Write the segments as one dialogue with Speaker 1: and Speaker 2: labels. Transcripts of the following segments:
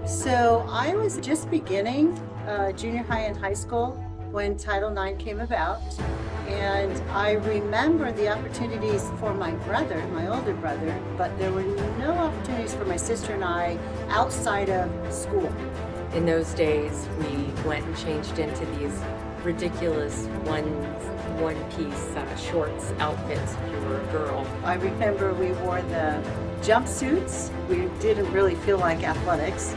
Speaker 1: So I was just beginning junior high and high school when Title IX came about. And I remember the opportunities for my brother, my older brother, but there were no opportunities for my sister and I outside of school.
Speaker 2: In those days, we went and changed into these ridiculous one-piece shorts outfits if you were a girl.
Speaker 1: I remember we wore the jumpsuits. We didn't really feel like athletics.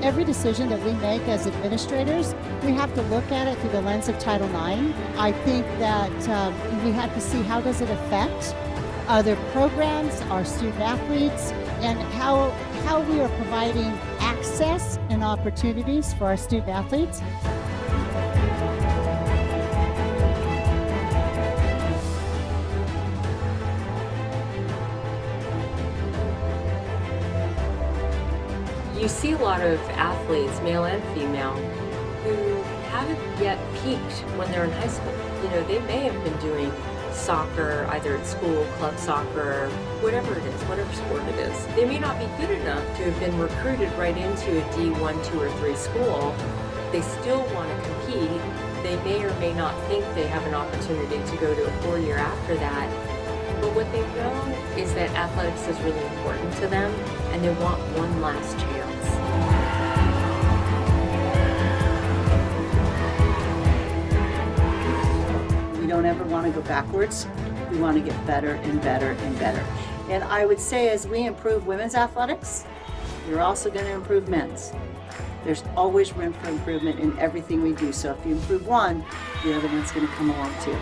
Speaker 3: Every decision that we make as administrators, we have to look at it through the lens of Title IX. I think that we have to see how does it affect other programs, our student athletes, and how we are providing access and opportunities for our student athletes.
Speaker 2: You see a lot of athletes, male and female, who haven't yet peaked when they're in high school. You know, they may have been doing soccer, either at school, club soccer, whatever it is, whatever sport it is. They may not be good enough to have been recruited right into a D1, 2, or 3 school. They still want to compete. They may or may not think they have an opportunity to go to a 4-year after that. But what they know is that athletics is really important to them, and they want one last chance.
Speaker 1: We don't ever want to go backwards. We want to get better and better and better. And I would say as we improve women's athletics, we're also going to improve men's. There's always room for improvement in everything we do. So if you improve one, the other one's going to come along too.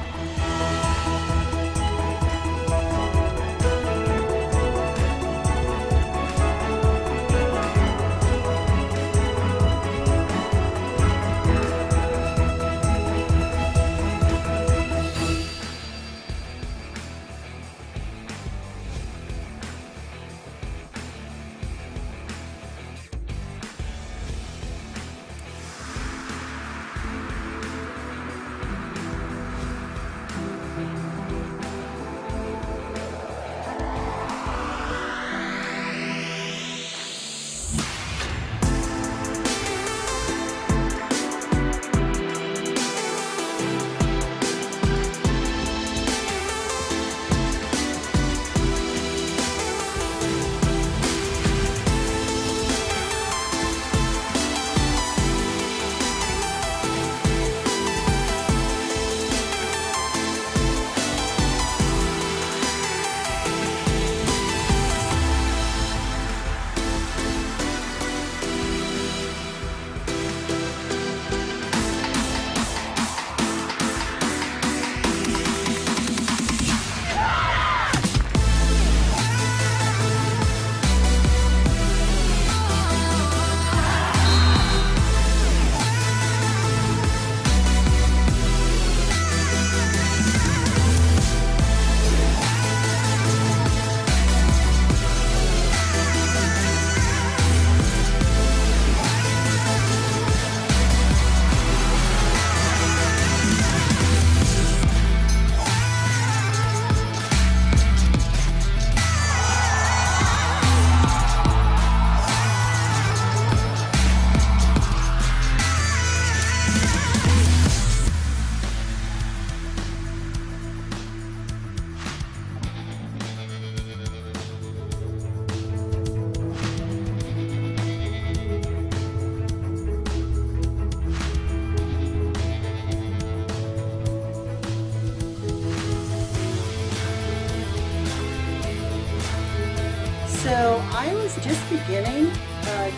Speaker 1: So I was just beginning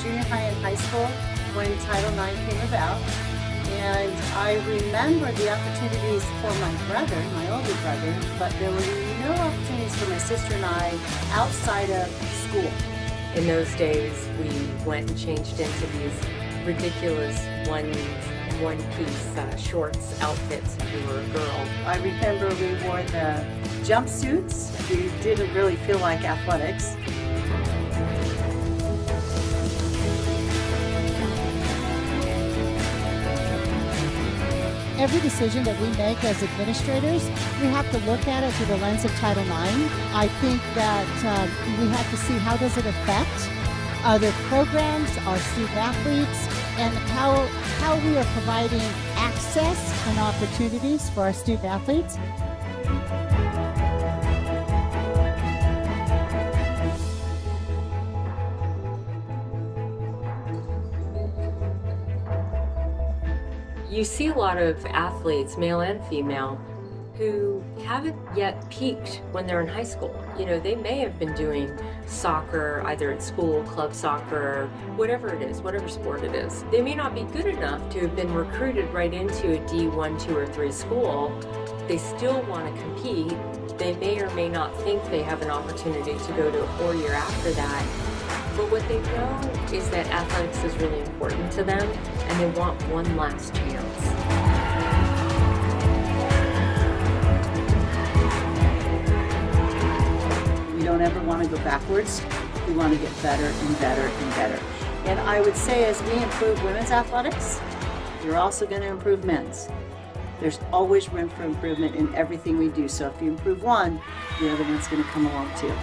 Speaker 1: junior high and high school when Title IX came about. And I remember the opportunities for my brother, my older brother, but there were no opportunities for my sister and I outside of school.
Speaker 2: In those days, we went and changed into these ridiculous one-piece shorts outfits if you were a girl.
Speaker 1: I remember we wore the jumpsuits. We didn't really feel like athletics.
Speaker 3: Every decision that we make as administrators, we have to look at it through the lens of Title IX. I think that we have to see how does it affect other programs, our student athletes, and how we are providing access and opportunities for our student athletes.
Speaker 2: You see a lot of athletes, male and female, who haven't yet peaked when they're in high school. You know, they may have been doing soccer, either at school, club soccer, whatever it is, whatever sport it is. They may not be good enough to have been recruited right into a D1, 2, or 3 school. They still want to compete. They may or may not think they have an opportunity to go to a 4-year after that. But what they know is that athletics is really important to them, and they want one last chance.
Speaker 1: We don't ever want to go backwards. We want to get better and better and better. And I would say as we improve women's athletics, you're also going to improve men's. There's always room for improvement in everything we do. So if you improve one, the other one's going to come along too.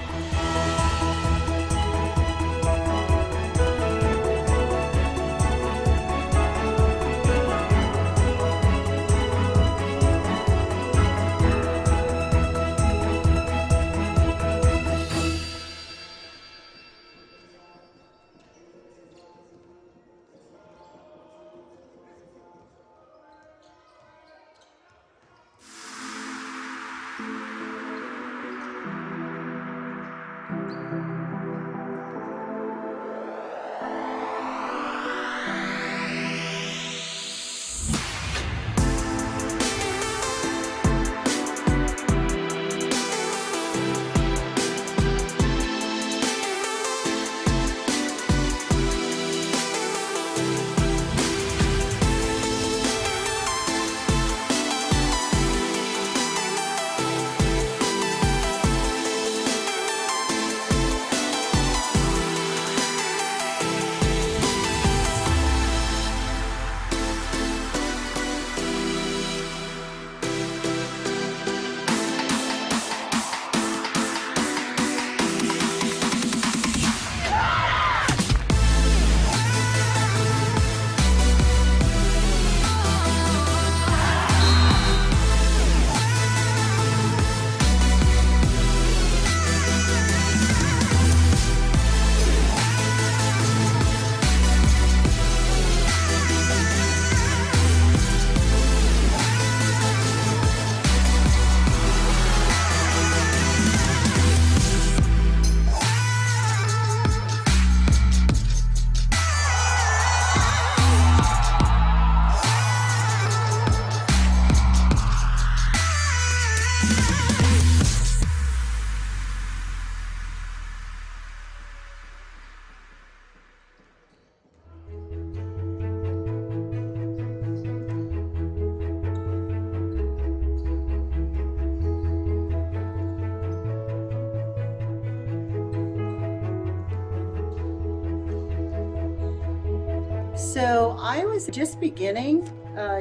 Speaker 1: So I was just beginning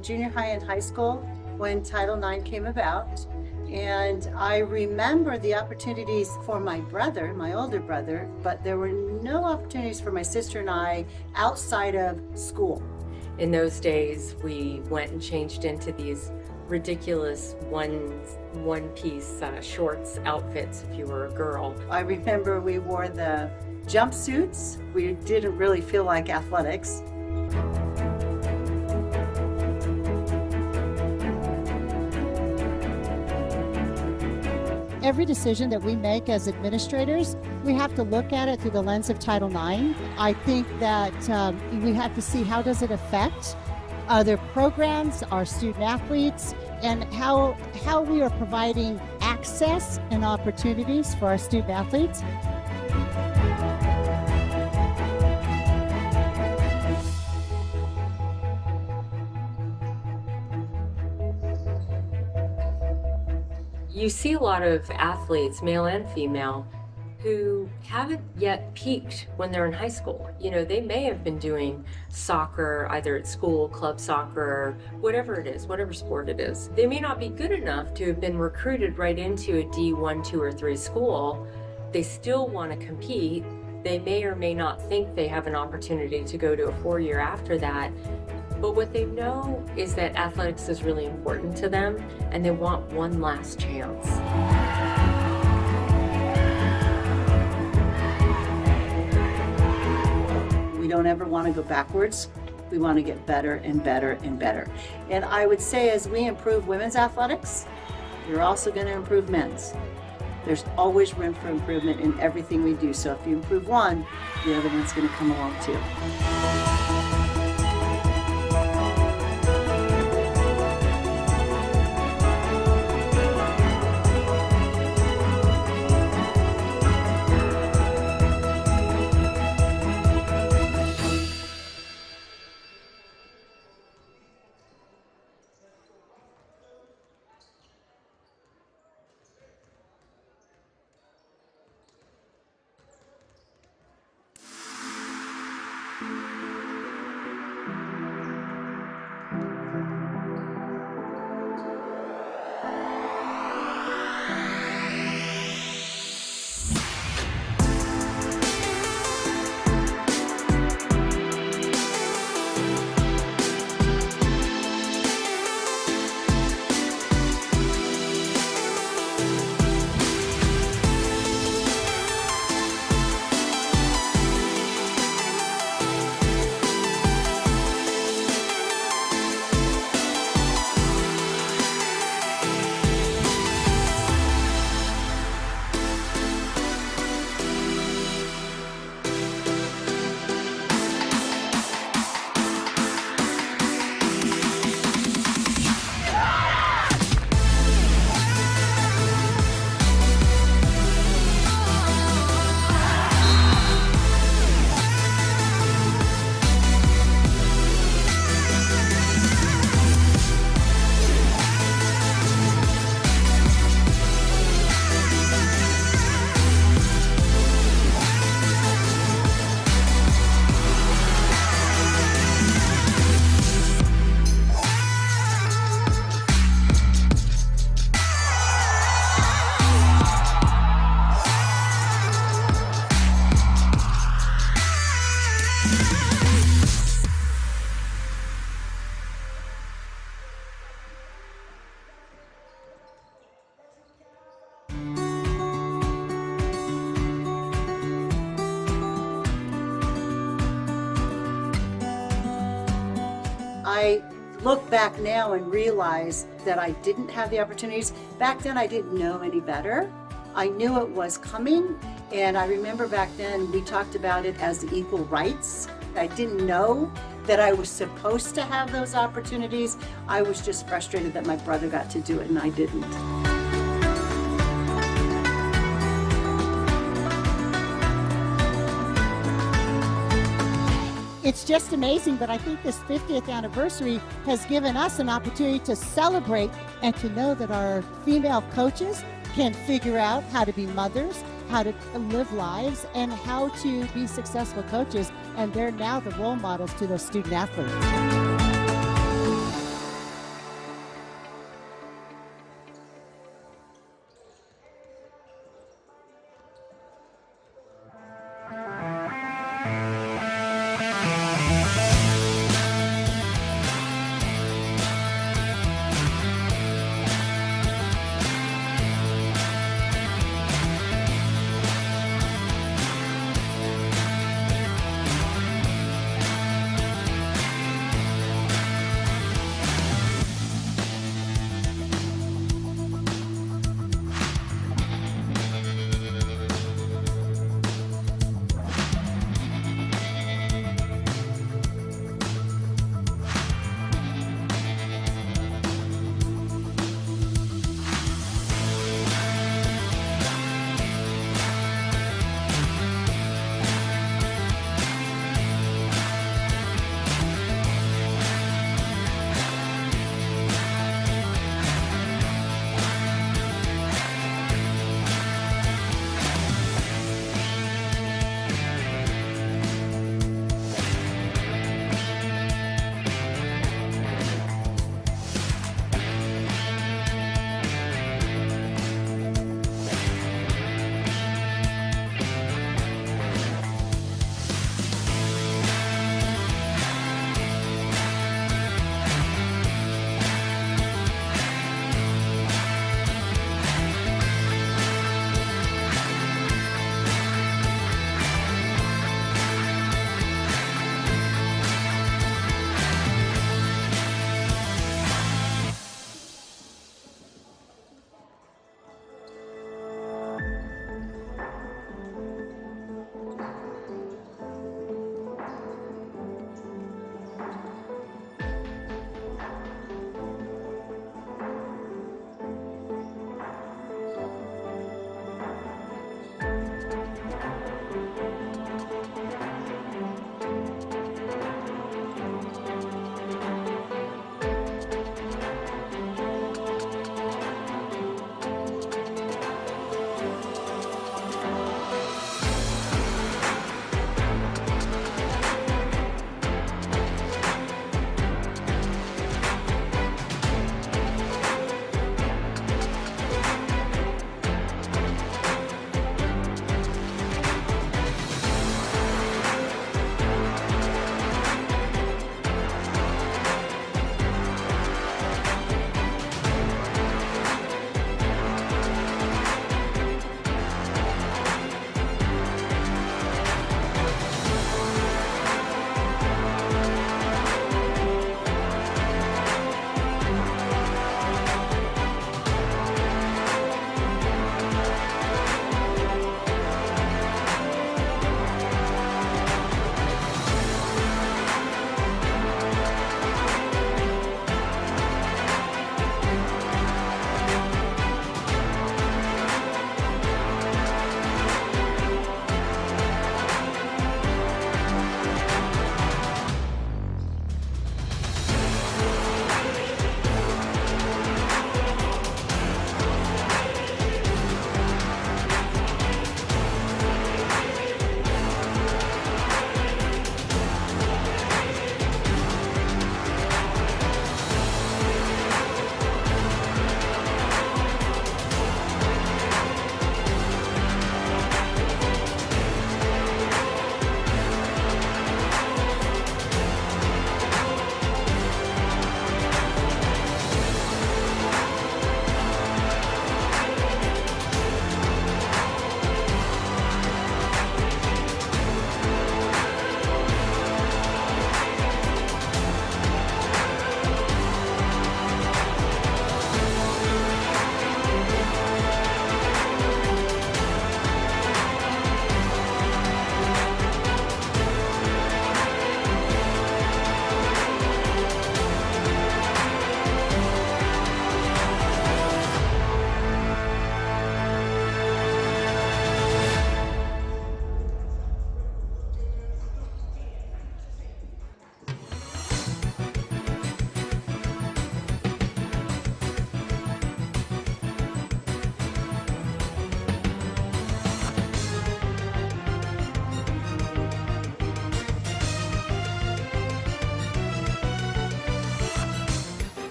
Speaker 1: junior high and high school when Title IX came about. And I remember the opportunities for my brother, my older brother, but there were no opportunities for my sister and I outside of school.
Speaker 2: In those days, we went and changed into these ridiculous one-piece shorts outfits if you were a girl.
Speaker 1: I remember we wore the jumpsuits. We didn't really feel like athletics.
Speaker 3: Every decision that we make as administrators, we have to look at it through the lens of Title IX. I think that we have to see how does it affect other programs, our student athletes, and how we are providing access and opportunities for our student athletes.
Speaker 2: You see a lot of athletes, male and female, who haven't yet peaked when they're in high school. They may have been doing soccer, either at school, club soccer, whatever it is, whatever sport it is. They may not be good enough to have been recruited right into a D1, 2, or 3 school. They still want to compete. They may or may not think they have an opportunity to go to a 4-year after that. But what they know is that athletics is really important to them, and they want one last chance.
Speaker 1: We don't ever want to go backwards. We want to get better and better and better. And I would say as we improve women's athletics, you're also going to improve men's. There's always room for improvement in everything we do. So if you improve one, the other one's going to come along too. I look back now and realize that I didn't have the opportunities. Back then, I didn't know any better. I knew it was coming, and I remember back then we talked about it as the equal rights. I didn't know that I was supposed to have those opportunities. I was just frustrated that my brother got to do it and I didn't.
Speaker 3: It's just amazing, but I think this 50th anniversary has given us an opportunity to celebrate and to know that our female coaches can figure out how to be mothers, how to live lives, and how to be successful coaches. And they're now the role models to those student athletes.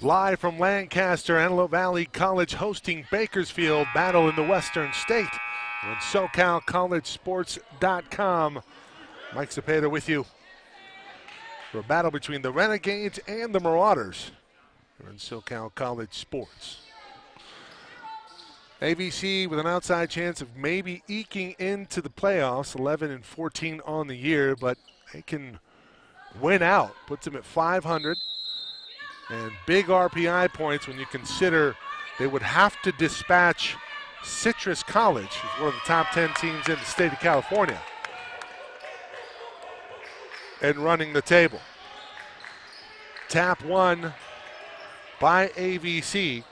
Speaker 4: Live from Lancaster, Antelope Valley College hosting Bakersfield, battle in the Western State. We're on SoCalCollegeSports.com. Mike Cepeda with you for a battle between the Renegades and the Marauders. We're on SoCal College Sports. ABC with an outside chance of maybe eking into the playoffs, 11-14 on the year, but they can win out, puts them at 500. And big RPI points when you consider they would have to dispatch Citrus College, who's one of the top 10 teams in the state of California, and running the table. Tap one by AVC.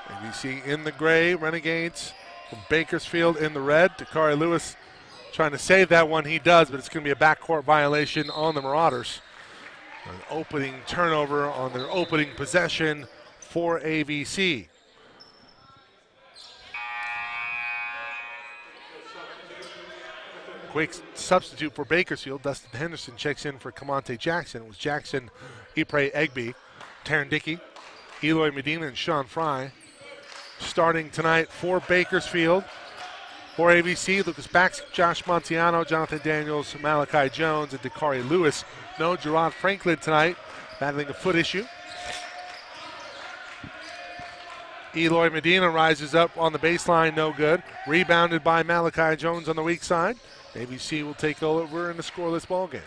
Speaker 4: AVC in the gray, Renegades from Bakersfield in the red. Dakari Lewis trying to save that one. He does, but it's going to be a backcourt violation on the Marauders. An opening turnover on their opening possession for AVC. Quick substitute for Bakersfield. Dustin Henderson checks in for Camonte Jackson. It was Jackson, Ypres Egby, Taryn Dickey, Eloy Medina, and Sean Fry starting tonight for Bakersfield. For AVC, Lucas Bax, Josh Montiano, Jonathan Daniels, Malachi Jones, and Dakari Lewis. No Gerard Franklin tonight, battling a foot issue. Eloy Medina rises up on the baseline, no good. Rebounded by Malachi Jones on the weak side. AVC will take over in a scoreless ballgame.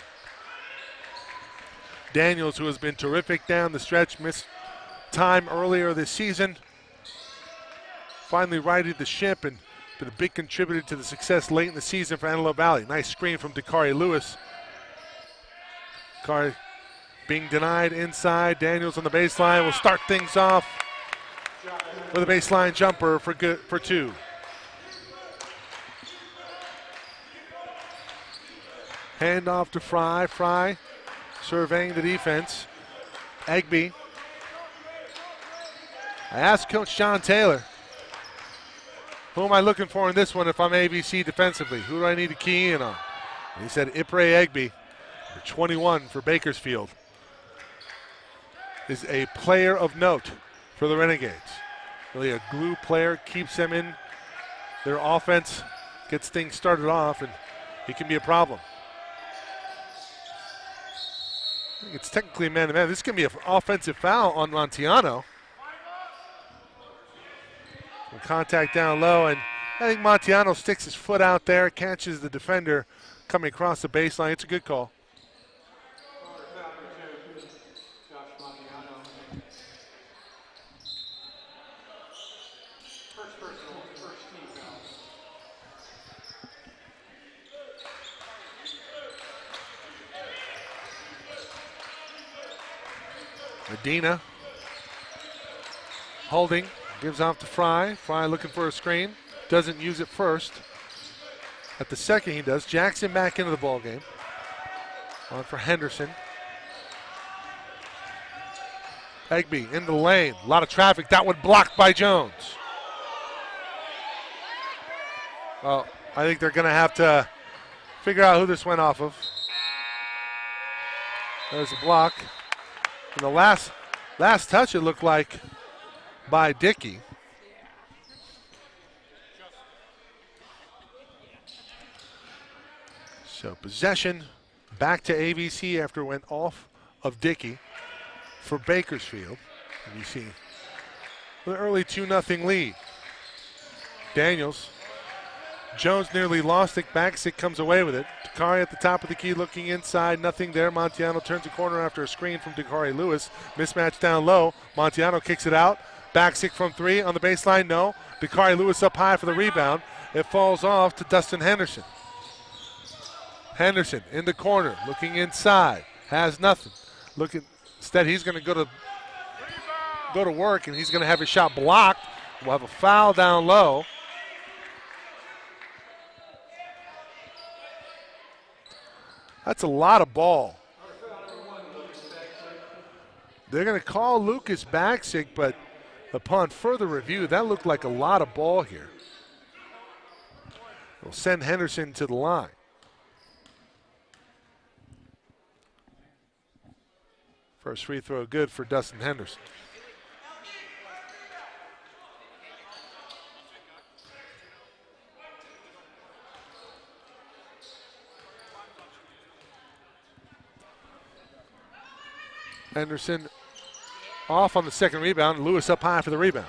Speaker 4: Daniels, who has been terrific down the stretch, missed time earlier this season, finally righted the ship and been a big contributor to the success late in the season for Antelope Valley. Nice screen from Dakari Lewis. Dakari being denied inside. Daniels on the baseline will start things off with a baseline jumper for two. Hand off to Fry. Fry surveying the defense. Egby. I asked Coach John Taylor, who am I looking for in this one if I'm AVC defensively? Who do I need to key in on? And he said Ypres Egby, 21 for Bakersfield, is a player of note for the Renegades. Really a glue player, keeps them in their offense, gets things started off, and he can be a problem. I think it's technically a man-to-man. This can be an offensive foul on Montiano. Contact down low, and I think Montiano sticks his foot out there, catches the defender coming across the baseline. It's a good call. Medina holding. Gives off to Fry. Fry looking for a screen. Doesn't use it first. At the second he does. Jackson back into the ballgame. On for Henderson. Egby into the lane. A lot of traffic. That one blocked by Jones. Well, I think they're going to have to figure out who this went off of. There's a block. And the last touch it looked like by Dickey. So possession back to AVC after it went off of Dickey for Bakersfield. And you see the early 2-0 lead. Daniels. Jones nearly lost it. Baxic comes away with it. Dakari at the top of the key looking inside. Nothing there. Montiano turns the corner after a screen from Dakari Lewis. Mismatch down low. Montiano kicks it out. Baxic from three on the baseline. No. Dakari Lewis up high for the rebound. It falls off to Dustin Henderson. Henderson in the corner looking inside. Has nothing. Instead he's going to go to work, and he's going to have his shot blocked. We'll have a foul down low. That's a lot of ball. They're going to call Lucas Baxic, but upon further review, that looked like a lot of ball here. We'll send Henderson to the line. First free throw good for Dustin Henderson. Henderson off on the second rebound. Lewis up high for the rebound.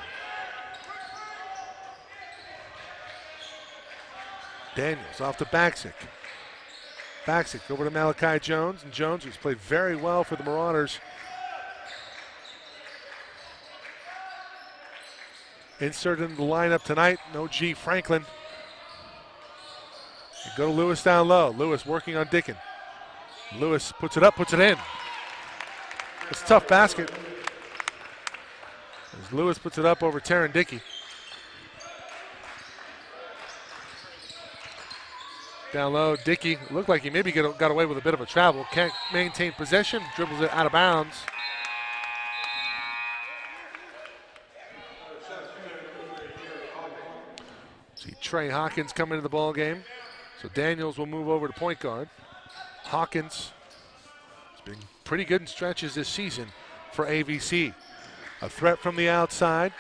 Speaker 4: Daniels off to Baksic. Baksic over to Malachi Jones. And Jones, who's played very well for the Marauders, inserted in the lineup tonight. No G. Franklin. You go to Lewis down low. Lewis working on Dickin. Lewis puts it up, puts it in. It's a tough basket. As Lewis puts it up over Taryn Dickey. Down low, Dickey looked like he maybe got away with a bit of a travel. Can't maintain possession, dribbles it out of bounds. See Trey Hawkins come into the ball game. So Daniels will move over to point guard. Hawkins has been pretty good in stretches this season for AVC. A threat from the outside.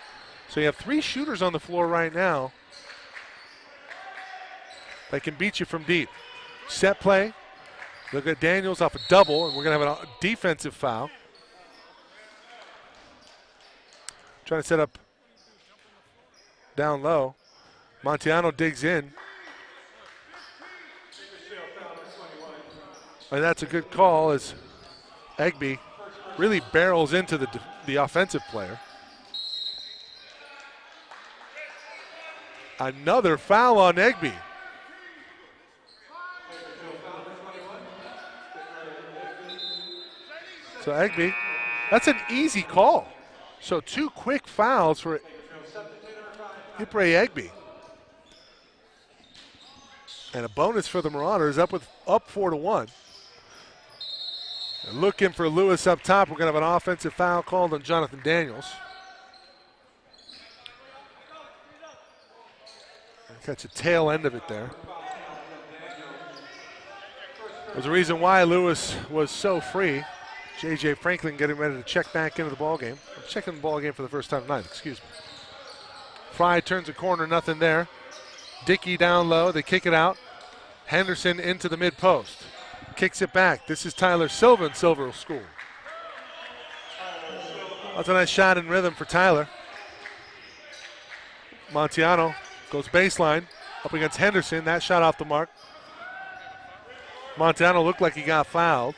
Speaker 4: So you have 3 shooters on the floor right now that can beat you from deep. Set play. Look at Daniels off a double, and we're going to have a defensive foul. Trying to set up down low. Montiano digs in. And that's a good call as Egby really barrels into the offensive player. Another foul on Egby. So Egby, that's an easy call. So 2 quick fouls for Ipre Egby. And a bonus for the Marauders, up 4-1. And looking for Lewis up top. We're going to have an offensive foul called on Jonathan Daniels. Catch the tail end of it there. There's a reason why Lewis was so free. J.J. Franklin getting ready to check back into the ball game. I'm checking the ball game for the first time tonight, excuse me. Fry turns a corner, nothing there. Dickey down low, they kick it out. Henderson into the mid-post. Kicks it back. This is Tyler Silva in Silver School. That's a nice shot in rhythm for Tyler. Montiano goes baseline up against Henderson. That shot off the mark. Montiano looked like he got fouled.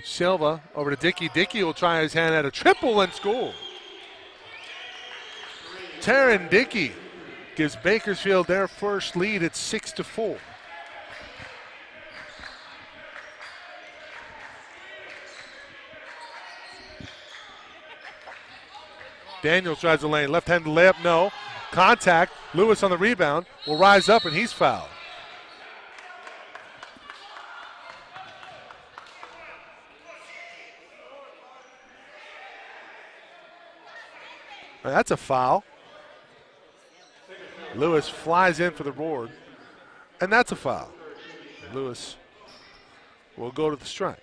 Speaker 4: Silva over to Dickey. Dickey will try his hand at a triple and score. Taryn Dickey gives Bakersfield their first lead at 6-4. Daniels drives the lane. Left-handed layup, no. Contact. Lewis on the rebound will rise up, and he's fouled. That's a foul. Lewis flies in for the board, and that's a foul. Lewis will go to the strike.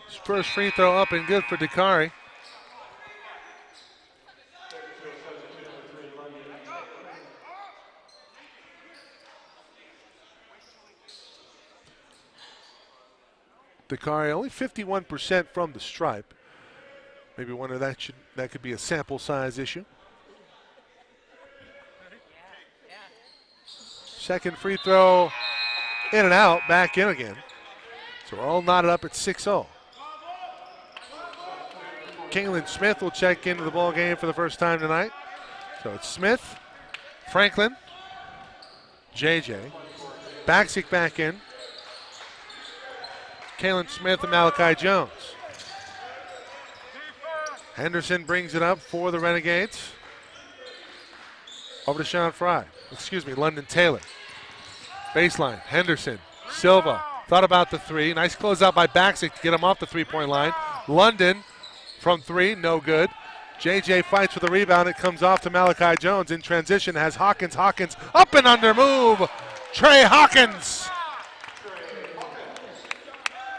Speaker 4: His first free throw up and good for Dakari. Dakari only 51% from the stripe. Maybe wonder that could be a sample size issue. Second free throw in and out, back in again. So we're all knotted up at 6-0. Kaylin Smith will check into the ball game for the first time tonight. So it's Smith, Franklin, JJ, Baksic back in. Kaylin Smith and Malachi Jones. Henderson brings it up for the Renegades. Over to Sean Fry. London Taylor. Baseline, Henderson, Silva. Thought about the three. Nice closeout by Baksic to get him off the three-point line. London from three, no good. JJ fights for the rebound. It comes off to Malachi Jones. In transition has Hawkins. Hawkins up and under move. Trey Hawkins.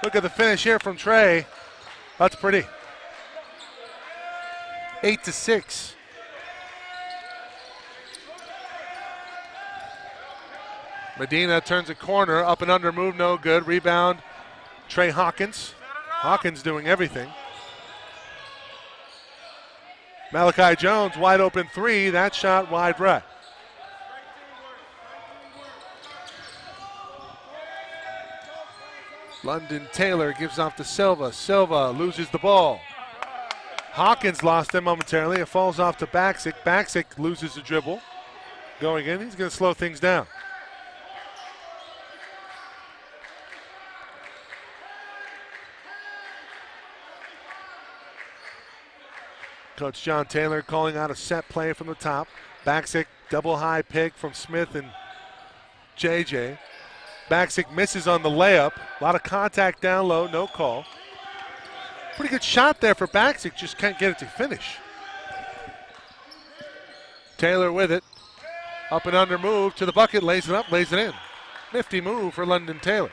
Speaker 4: Look at the finish here from Trey. That's pretty. 8-6. Medina turns a corner. Up and under move, no good. Rebound, Trey Hawkins. Hawkins doing everything. Malachi Jones, wide open three. That shot wide right. London Taylor gives off to Silva. Silva loses the ball. Hawkins lost it momentarily. It falls off to Baksic. Baksic loses the dribble. Going in, he's going to slow things down. Coach John Taylor calling out a set play from the top. Baksic, double high pick from Smith and JJ. Baksic misses on the layup. A lot of contact down low, no call. Pretty good shot there for Baksic, just can't get it to finish. Taylor with it. Up and under move to the bucket, lays it up, lays it in. Nifty move for London Taylor.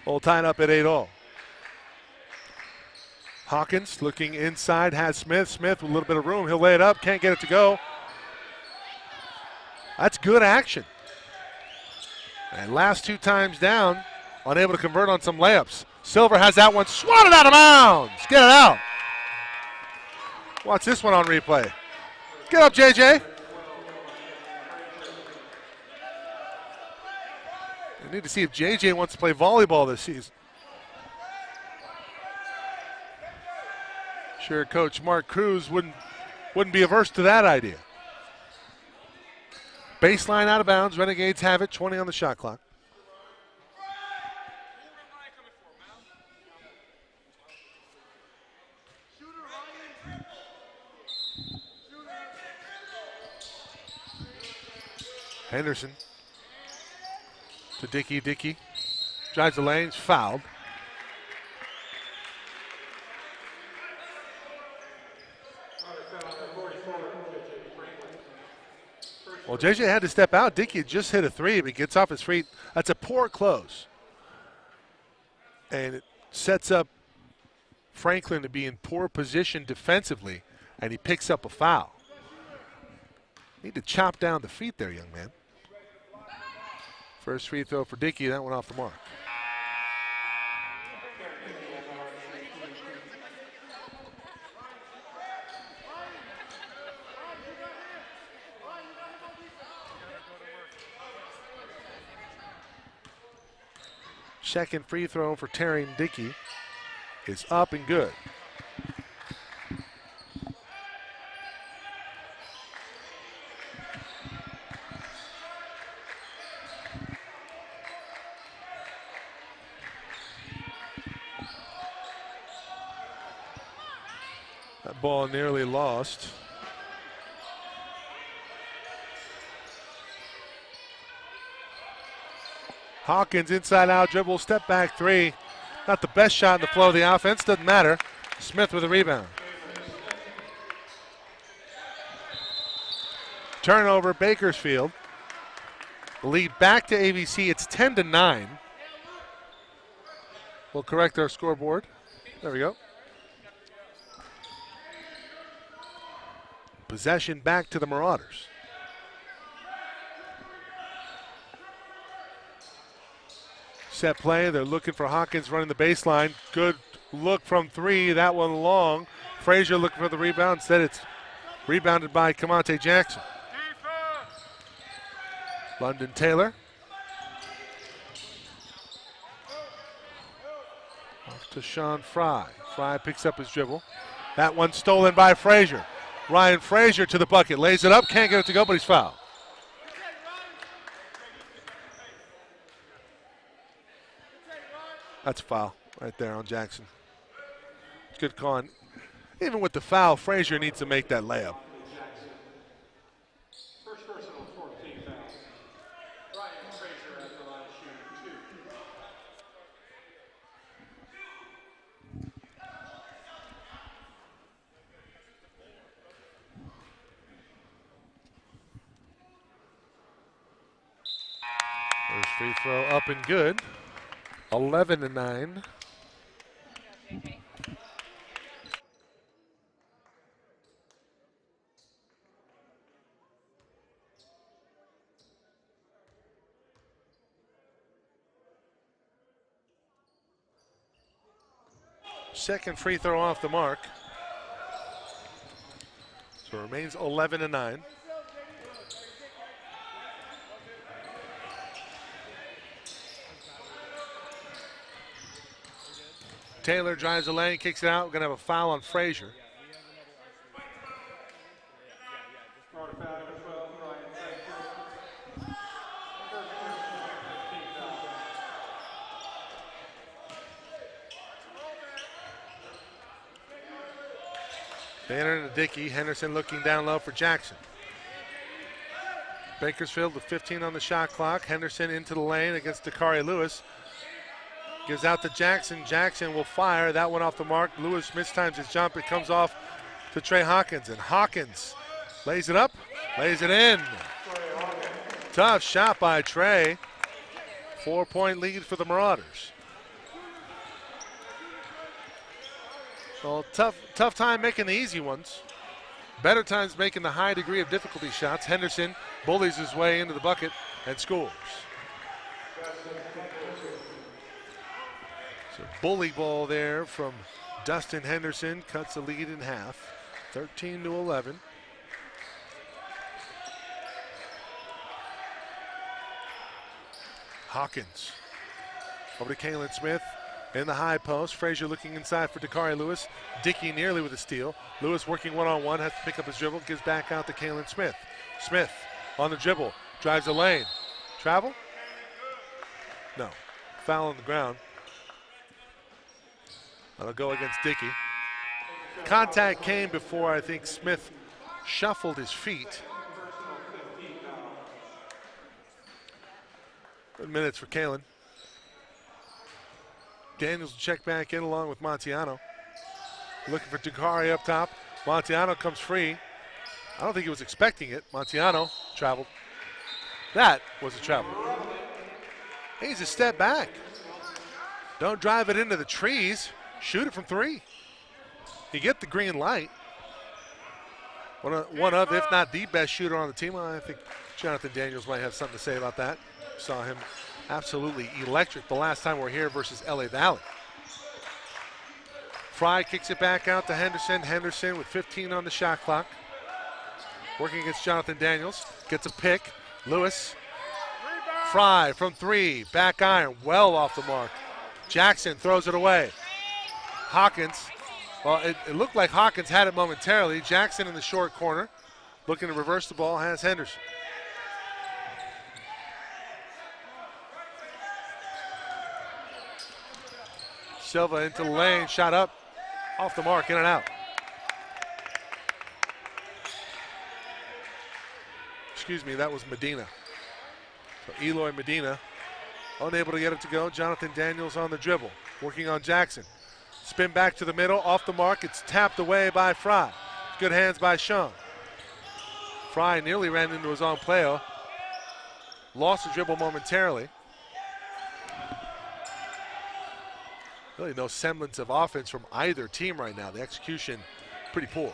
Speaker 4: All tied up at 8-all. Hawkins looking inside, has Smith. Smith with a little bit of room. He'll lay it up, can't get it to go. That's good action. And last two times down, unable to convert on some layups. Silver has that one swatted out of bounds. Get it out. Watch this one on replay. Get up, JJ. I need to see if JJ wants to play volleyball this season. Sure, Coach Mark Cruz wouldn't be averse to that idea. Baseline out of bounds. Renegades have it. 20 on the shot clock. Henderson to Dickey. Dickey drives the lanes, fouled. Well, JJ had to step out. Dickey just hit a three, but he gets off his feet. That's a poor close. And it sets up Franklin to be in poor position defensively, and he picks up a foul. Need to chop down the feet there, young man. First free throw for Dickey. That went off the mark. Second free throw for Terry Dickey is up and good. That ball nearly lost. Hawkins inside out dribble, step back three. Not the best shot in the flow of the offense, doesn't matter. Smith with a rebound. Turnover, Bakersfield. The lead back to ABC, it's 10-9. We'll correct our scoreboard. There we go. Possession back to the Marauders. Set play, they're looking for Hawkins running the baseline. Good look from three, that one long. Frazier looking for the rebound. Instead it's rebounded by Kamante Jackson. London Taylor. Off to Sean Fry. Fry picks up his dribble. That one stolen by Frazier. Ryan Frazier to the bucket, lays it up, can't get it to go, but he's fouled. That's a foul right there on Jackson. It's good call. Even with the foul, Frazier needs to make that layup. First free throw up and good. 11-9. Second free throw off the mark. So it remains 11-9. Taylor drives the lane, kicks it out. We're going to have a foul on Frazier. Banner to Dickey. Henderson looking down low for Jackson. Bakersfield with 15 on the shot clock. Henderson into the lane against Dakari Lewis. Gives out to Jackson. Jackson will fire. That one off the mark. Lewis mistimes his jump. It comes off to Trey Hawkins. And Hawkins lays it up, lays it in. Tough shot by Trey. 4-point lead for the Marauders. So tough time making the easy ones. Better times making the high degree of difficulty shots. Henderson bullies his way into the bucket and scores. So bully ball there from Dustin Henderson. Cuts the lead in half. 13-11. Hawkins over to Kalen Smith. In the high post, Frazier looking inside for Dakari Lewis. Dickey nearly with a steal. Lewis working one-on-one, has to pick up his dribble, gives back out to Kalen Smith. Smith on the dribble, drives the lane. Travel? No. Foul on the ground. That'll go against Dickey. Contact came before I think Smith shuffled his feet. Good minutes for Kalen. Daniels will check back in along with Montiano. Looking for Dakari up top. Montiano comes free. I don't think he was expecting it. Montiano traveled. That was a travel. He needs to step back. Don't drive it into the trees. Shoot it from three. You get the green light. One of, if not the best shooter on the team. I think Jonathan Daniels might have something to say about that. Saw him absolutely electric the last time we were here versus LA Valley. Fry kicks it back out to Henderson. Henderson with 15 on the shot clock. Working against Jonathan Daniels. Gets a pick. Lewis. Fry from three. Back iron. Well off the mark. Jackson throws it away. Hawkins. Well, it looked like Hawkins had it momentarily. Jackson in the short corner. Looking to reverse the ball. Has Henderson. Silva into the lane, shot up, off the mark, in and out. Excuse me, that was Medina. So Eloy Medina, unable to get it to go. Jonathan Daniels on the dribble, working on Jackson. Spin back to the middle, off the mark. It's tapped away by Fry. Good hands by Sean. Fry nearly ran into his own player. Lost the dribble momentarily. Really no semblance of offense from either team right now. The execution pretty poor.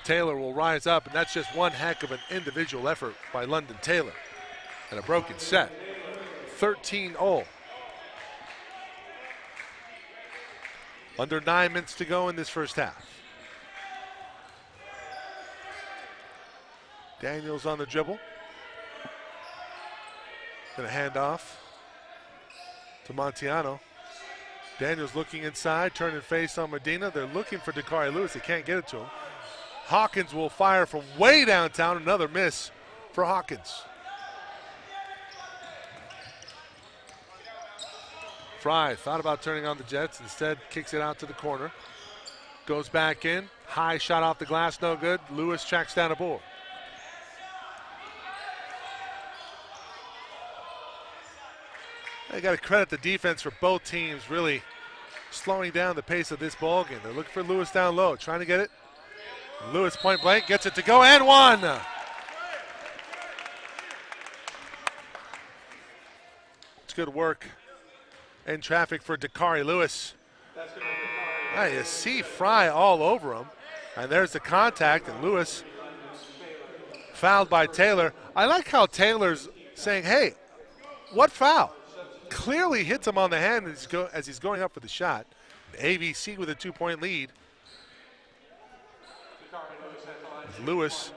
Speaker 4: Taylor will rise up, and that's just one heck of an individual effort by London Taylor. And a broken set. 13-0. Under 9 minutes to go in this first half. Daniels on the dribble. Gonna hand off to Montiano. Daniels looking inside, turning face on Medina. They're looking for Dakari Lewis. They can't get it to him. Hawkins will fire from way downtown. Another miss for Hawkins. Fry thought about turning on the Jets. Instead, kicks it out to the corner. Goes back in. High shot off the glass, no good. Lewis tracks down a board. I got to credit the defense for both teams really slowing down the pace of this ball game. They're looking for Lewis down low, trying to get it. Lewis point blank gets it to go and one. good work in traffic for Dakari Lewis. You see Fry all over him. And there's the contact, and Lewis fouled by Taylor. I like how Taylor's saying, hey, what foul? Clearly hits him on the hand as he's going up for the shot. AVC with a 2-point lead. With Lewis,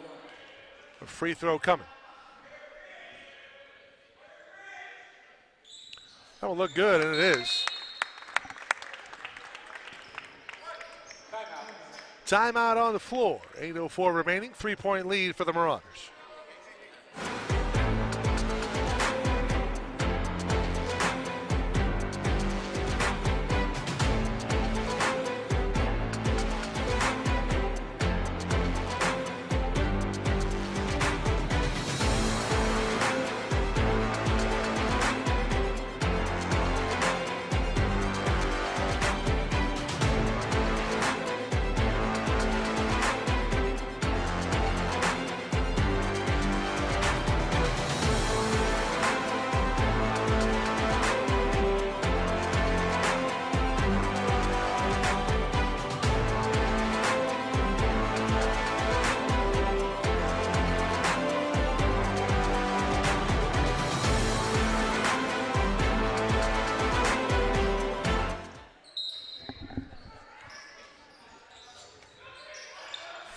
Speaker 4: a free throw coming. That will look good, and it is. Timeout on the floor. 8:04 remaining. 3-point lead for the Marauders.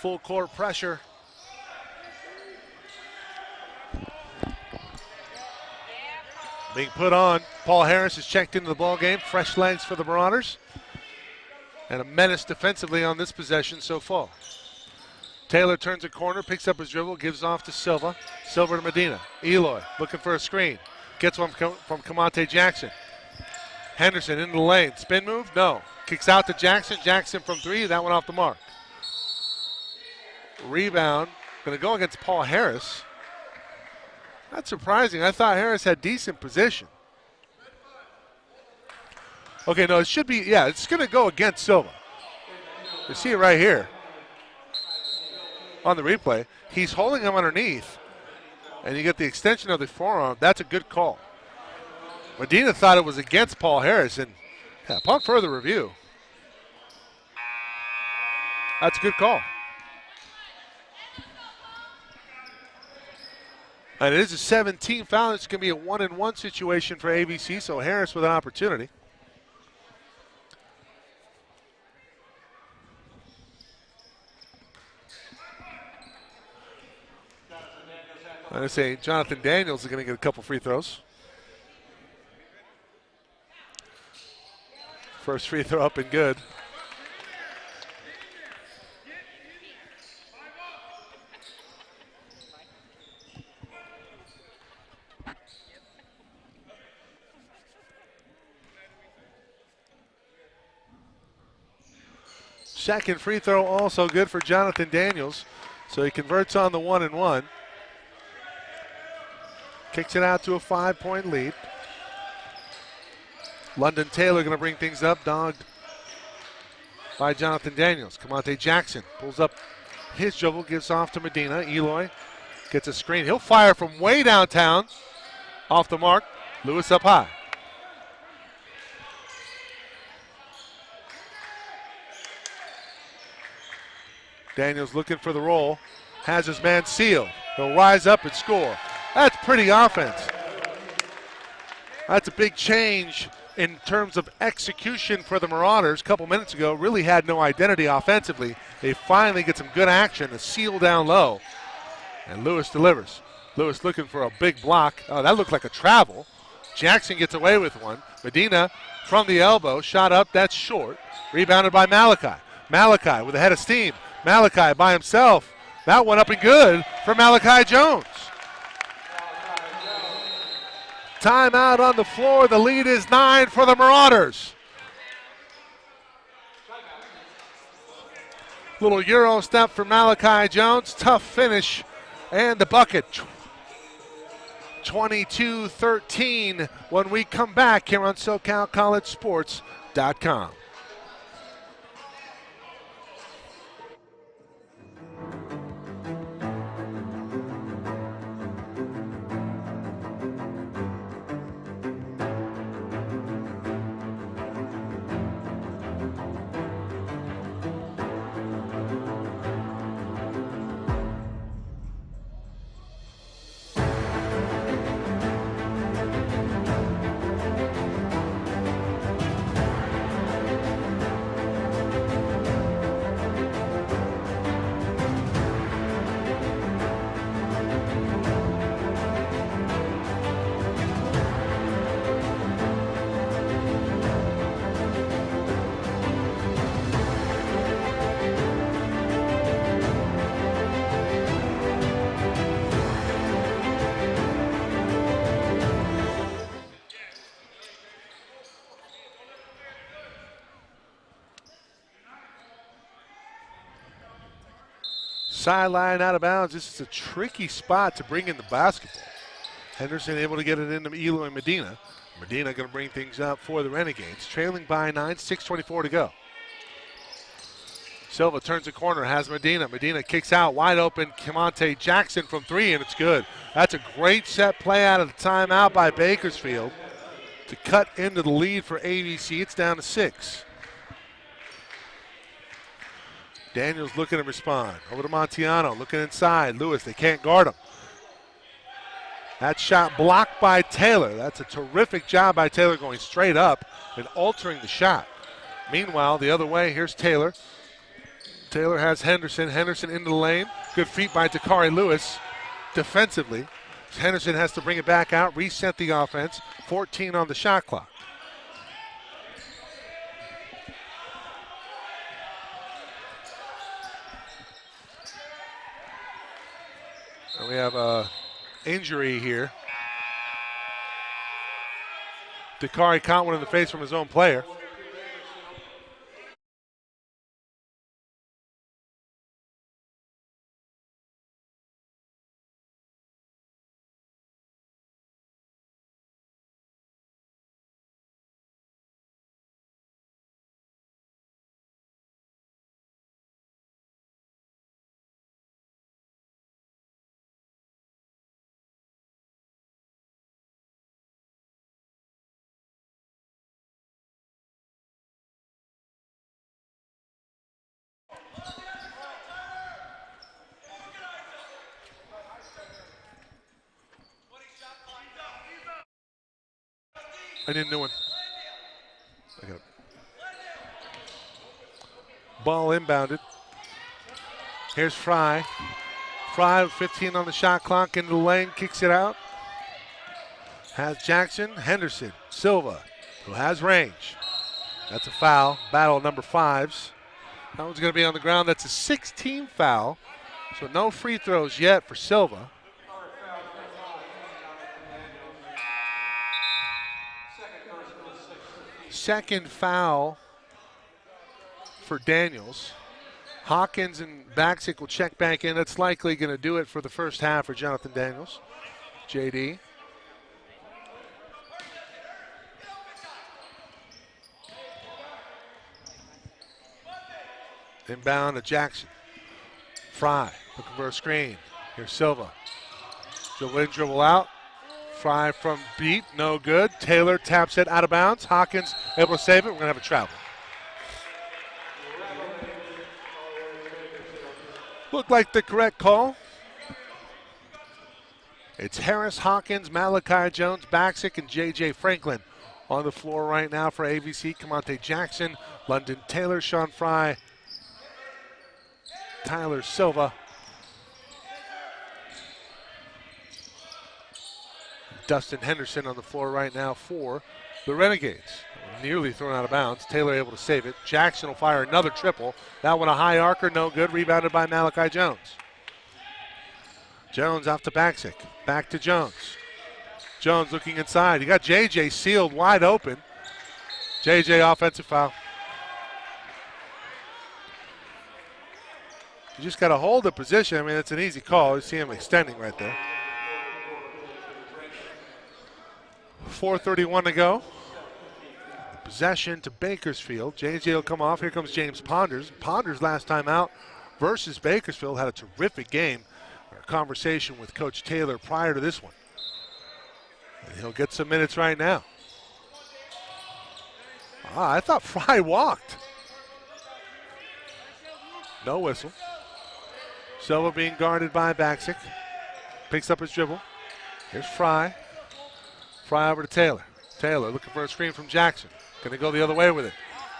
Speaker 4: Full court pressure. Being put on. Paul Harris is checked into the ball game. Fresh legs for the Marauders. And a menace defensively on this possession so far. Taylor turns a corner, picks up his dribble, gives off to Silva. Silva to Medina. Eloy looking for a screen. Gets one from Kamante Jackson. Henderson into the lane. Spin move? No. Kicks out to Jackson. Jackson from three. That one off the mark. Rebound. Going to go against Paul Harris. That's surprising. I thought Harris had decent position. Okay, no, it should be, yeah, it's going to go against Silva. You see it right here on the replay. He's holding him underneath, and you get the extension of the forearm. That's a good call. Medina thought it was against Paul Harris, and upon further review, that's a good call. And it is a 17 foul. It's going to be a 1-and-1 situation for ABC, so Harris with an opportunity. I say Jonathan Daniels is going to get a couple free throws. First free throw up and good. Second free throw also good for Jonathan Daniels. So he converts on the 1-and-1. Kicks it out to a 5-point lead. London Taylor going to bring things up, dogged by Jonathan Daniels. Kamante Jackson pulls up his dribble, gives off to Medina. Eloy gets a screen. He'll fire from way downtown. Off the mark. Lewis up high. Daniels looking for the roll. Has his man sealed. He'll rise up and score. That's pretty offense. That's a big change in terms of execution for the Marauders. A couple minutes ago, really had no identity offensively. They finally get some good action, a seal down low. And Lewis delivers. Lewis looking for a big block. Oh, that looked like a travel. Jackson gets away with one. Medina from the elbow, shot up, that's short. Rebounded by Malachi. Malachi with a head of steam. Malachi by himself. That one up and good for Malachi Jones. Timeout on the floor. The lead is 9 for the Marauders. Little Euro step for Malachi Jones. Tough finish and the bucket. 22-13 when we come back here on SoCalCollegeSports.com. Sideline out of bounds. This is a tricky spot to bring in the basketball. Henderson able to get it into Eloy Medina. Medina going to bring things up for the Renegades. Trailing by 9, 6:24 to go. Silva turns the corner, has Medina. Medina kicks out, wide open. Kemontae Jackson from 3, and it's good. That's a great set play out of the timeout by Bakersfield to cut into the lead for ABC. It's down to 6. Daniels looking to respond. Over to Montiano, looking inside. Lewis, they can't guard him. That shot blocked by Taylor. That's a terrific job by Taylor going straight up and altering the shot. Meanwhile, the other way, here's Taylor. Taylor has Henderson. Henderson into the lane. Good feet by Dakari Lewis defensively. Henderson has to bring it back out, reset the offense. 14 on the shot clock. And we have a injury here. Dakari caught one in the face from his own player. I need a new one. I got it. Ball inbounded. Here's Fry. Fry with 15 on the shot clock, into the lane, kicks it out. Has Jackson, Henderson, Silva, who has range. That's a foul. Battle number 5s. That one's going to be on the ground. That's a 16 foul. So no free throws yet for Silva. Second foul for Daniels. Hawkins and Baxick will check back in. That's likely going to do it for the first half for Jonathan Daniels. JD. Inbound to Jackson. Fry looking for a screen. Here's Silva. Dribble out. Fry from beat, no good. Taylor taps it out of bounds. Hawkins able to save it. We're going to have a travel. Looked like the correct call. It's Harris, Hawkins, Malachi Jones, Baxick, and J.J. Franklin on the floor right now for ABC. Kemontae Jackson, London Taylor, Sean Fry, Tyler Silva, Dustin Henderson on the floor right now for the Renegades. Nearly thrown out of bounds. Taylor able to save it. Jackson will fire another triple. That one a high arcer, no good. Rebounded by Malachi Jones. Jones off to Baxick. Back to Jones. Jones looking inside. You got JJ sealed wide open. JJ offensive foul. You just got to hold the position. I mean, it's an easy call. You see him extending right there. 4:31 to go. Possession to Bakersfield. JJ will come off. Here comes James Ponders. Ponders last time out versus Bakersfield had a terrific game. Our conversation with Coach Taylor prior to this one. And he'll get some minutes right now. I thought Fry walked. No whistle. Silva being guarded by Baxick. Picks up his dribble. Here's Fry. Fry over to Taylor. Taylor looking for a screen from Jackson. Going to go the other way with it.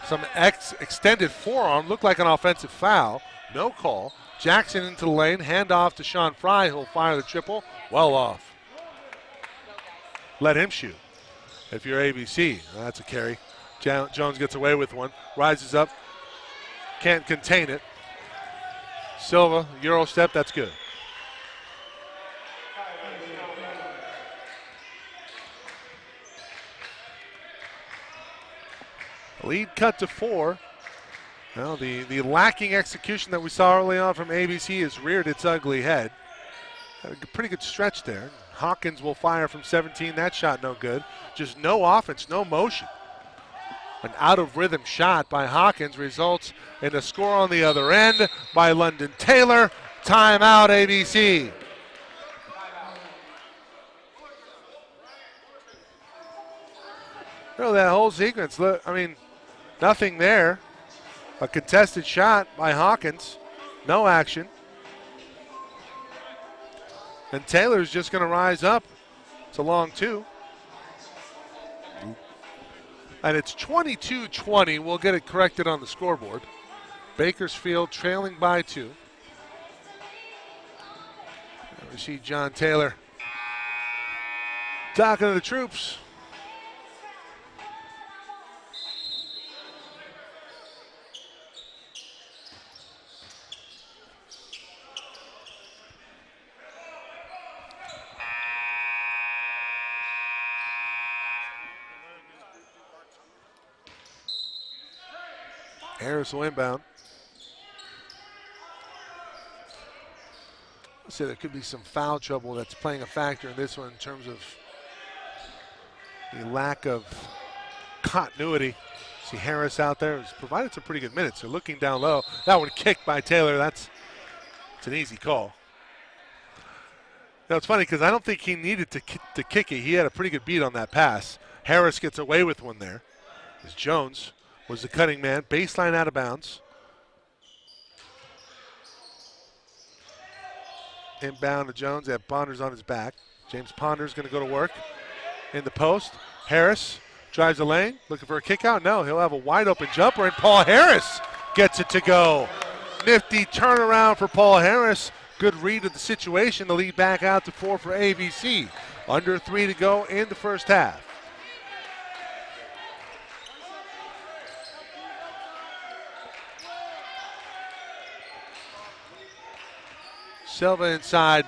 Speaker 4: Some extended forearm. Looked like an offensive foul. No call. Jackson into the lane. Hand off to Sean Fry. He'll fire the triple. Well off. Let him shoot. If you're ABC, that's a carry. Jones gets away with one. Rises up. Can't contain it. Silva, Euro step. That's good. Lead cut to 4. Well, the lacking execution that we saw early on from ABC has reared its ugly head. Had a pretty good stretch there. Hawkins will fire from 17. That shot no good. Just no offense, no motion. An out-of-rhythm shot by Hawkins results in a score on the other end by London Taylor. Timeout, ABC. Well, that whole sequence, look, I mean, nothing there. A contested shot by Hawkins. No action. And Taylor's just going to rise up. It's a long two. And it's 22-20. We'll get it corrected on the scoreboard. Bakersfield trailing by 2. We see John Taylor talking to the troops. Harris will inbound. I'll say there could be some foul trouble that's playing a factor in this one in terms of the lack of continuity. See Harris out there has provided some pretty good minutes. They're looking down low. That one kicked by Taylor. It's an easy call. Now it's funny because I don't think he needed to kick it. He had a pretty good beat on that pass. Harris gets away with one there. As Jones was the cutting man. Baseline out of bounds. Inbound to Jones. They have Ponders on his back. James Ponders going to go to work in the post. Harris drives the lane. Looking for a kick out. No, he'll have a wide open jumper, and Paul Harris gets it to go. Nifty turnaround for Paul Harris. Good read of the situation to lead back out to 4 for ABC. Under 3 to go in the first half. Silva inside.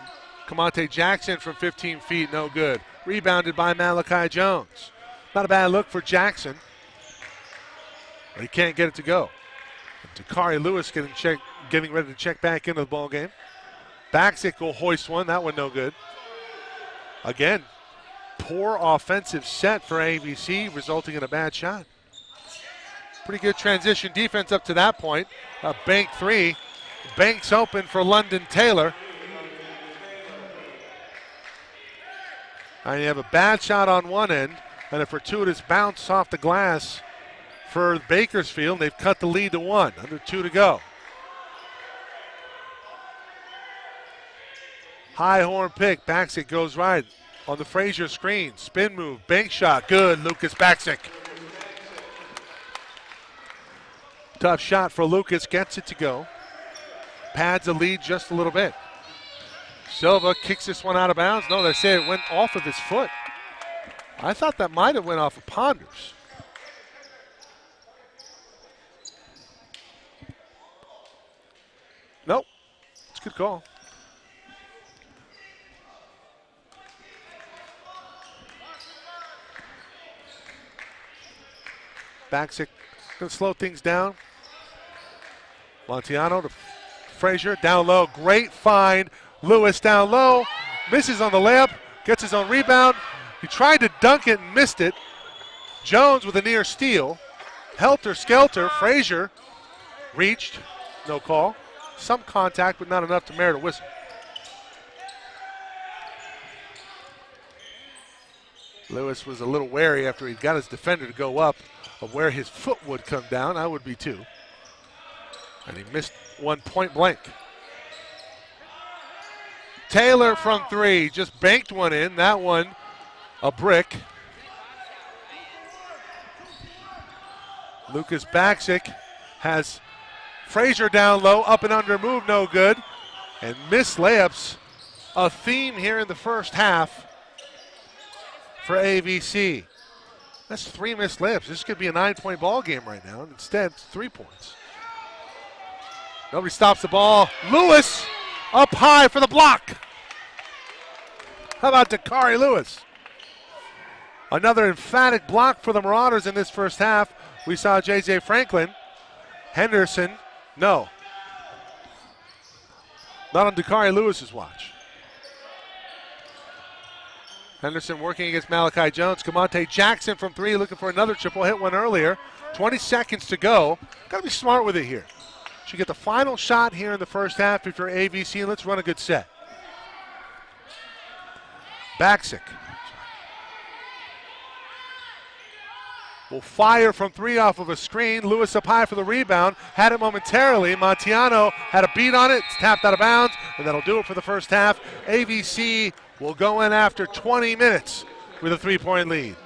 Speaker 4: Camonte Jackson from 15 feet, no good. Rebounded by Malachi Jones. Not a bad look for Jackson, but he can't get it to go. Dakari Lewis getting ready to check back into the ball game. Baxic will hoist one. That one no good. Again, poor offensive set for ABC, resulting in a bad shot. Pretty good transition defense up to that point. A bank three. Banks open for London Taylor. And you have a bad shot on one end and a fortuitous bounce off the glass for Bakersfield. They've cut the lead to 1. Under 2 to go. High horn pick. Baxic goes right on the Frazier screen. Spin move. Bank shot. Good. Lucas Baxic. Tough shot for Lucas. Gets it to go. Pads the lead just a little bit. Silva kicks this one out of bounds. No, they say it went off of his foot. I thought that might have went off of Ponders. Nope. It's a good call. Baxic going to slow things down. Montiano to Frazier down low. Great find. Lewis down low. Misses on the layup. Gets his own rebound. He tried to dunk it and missed it. Jones with a near steal. Helter skelter. Frazier reached. No call. Some contact, but not enough to merit a whistle. Lewis was a little wary after he got his defender to go up of where his foot would come down. I would be too. And he missed one point blank. Taylor from 3, just banked one in. That one, a brick. Lucas Baxic has Frazier down low, up and under move, no good. And missed layups, a theme here in the first half for ABC. That's 3 missed layups. This could be a 9-point ball game right now. Instead, it's 3 points. Nobody stops the ball. Lewis up high for the block. How about Dakari Lewis? Another emphatic block for the Marauders in this first half. We saw J.J. Franklin Henderson, no. Not on Dakari Lewis's watch. Henderson working against Malachi Jones. Camonte Jackson from three, looking for another triple. Hit one earlier. 20 seconds to go. Got to be smart with it here. Should get the final shot here in the first half if you're AVC, and let's run a good set. Baksic will fire from three off of a screen. Lewis up high for the rebound. Had it momentarily. Montiano had a beat on it. It's tapped out of bounds, and that'll do it for the first half. AVC will go in after 20 minutes with a 3-point lead.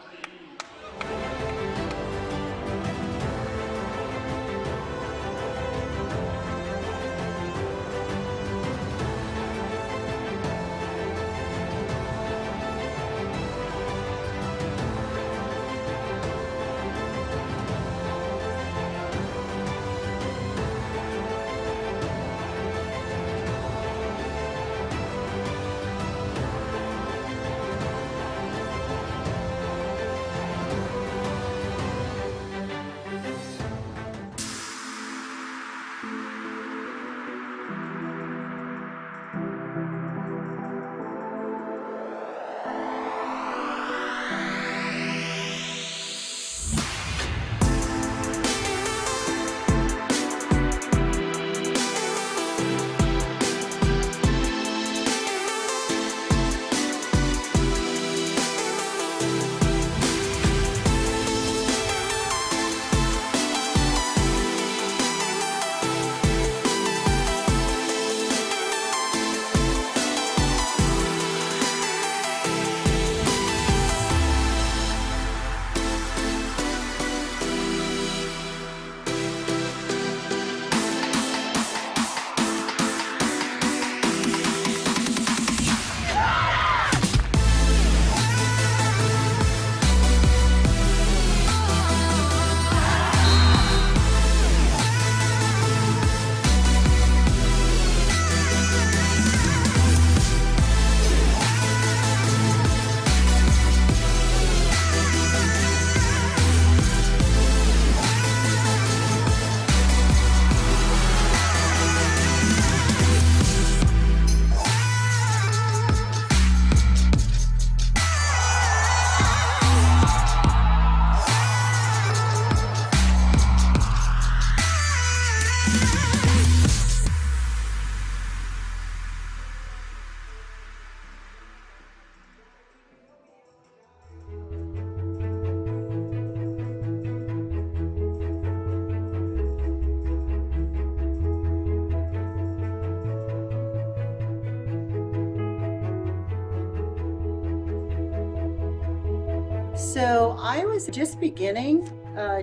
Speaker 1: So I was just beginning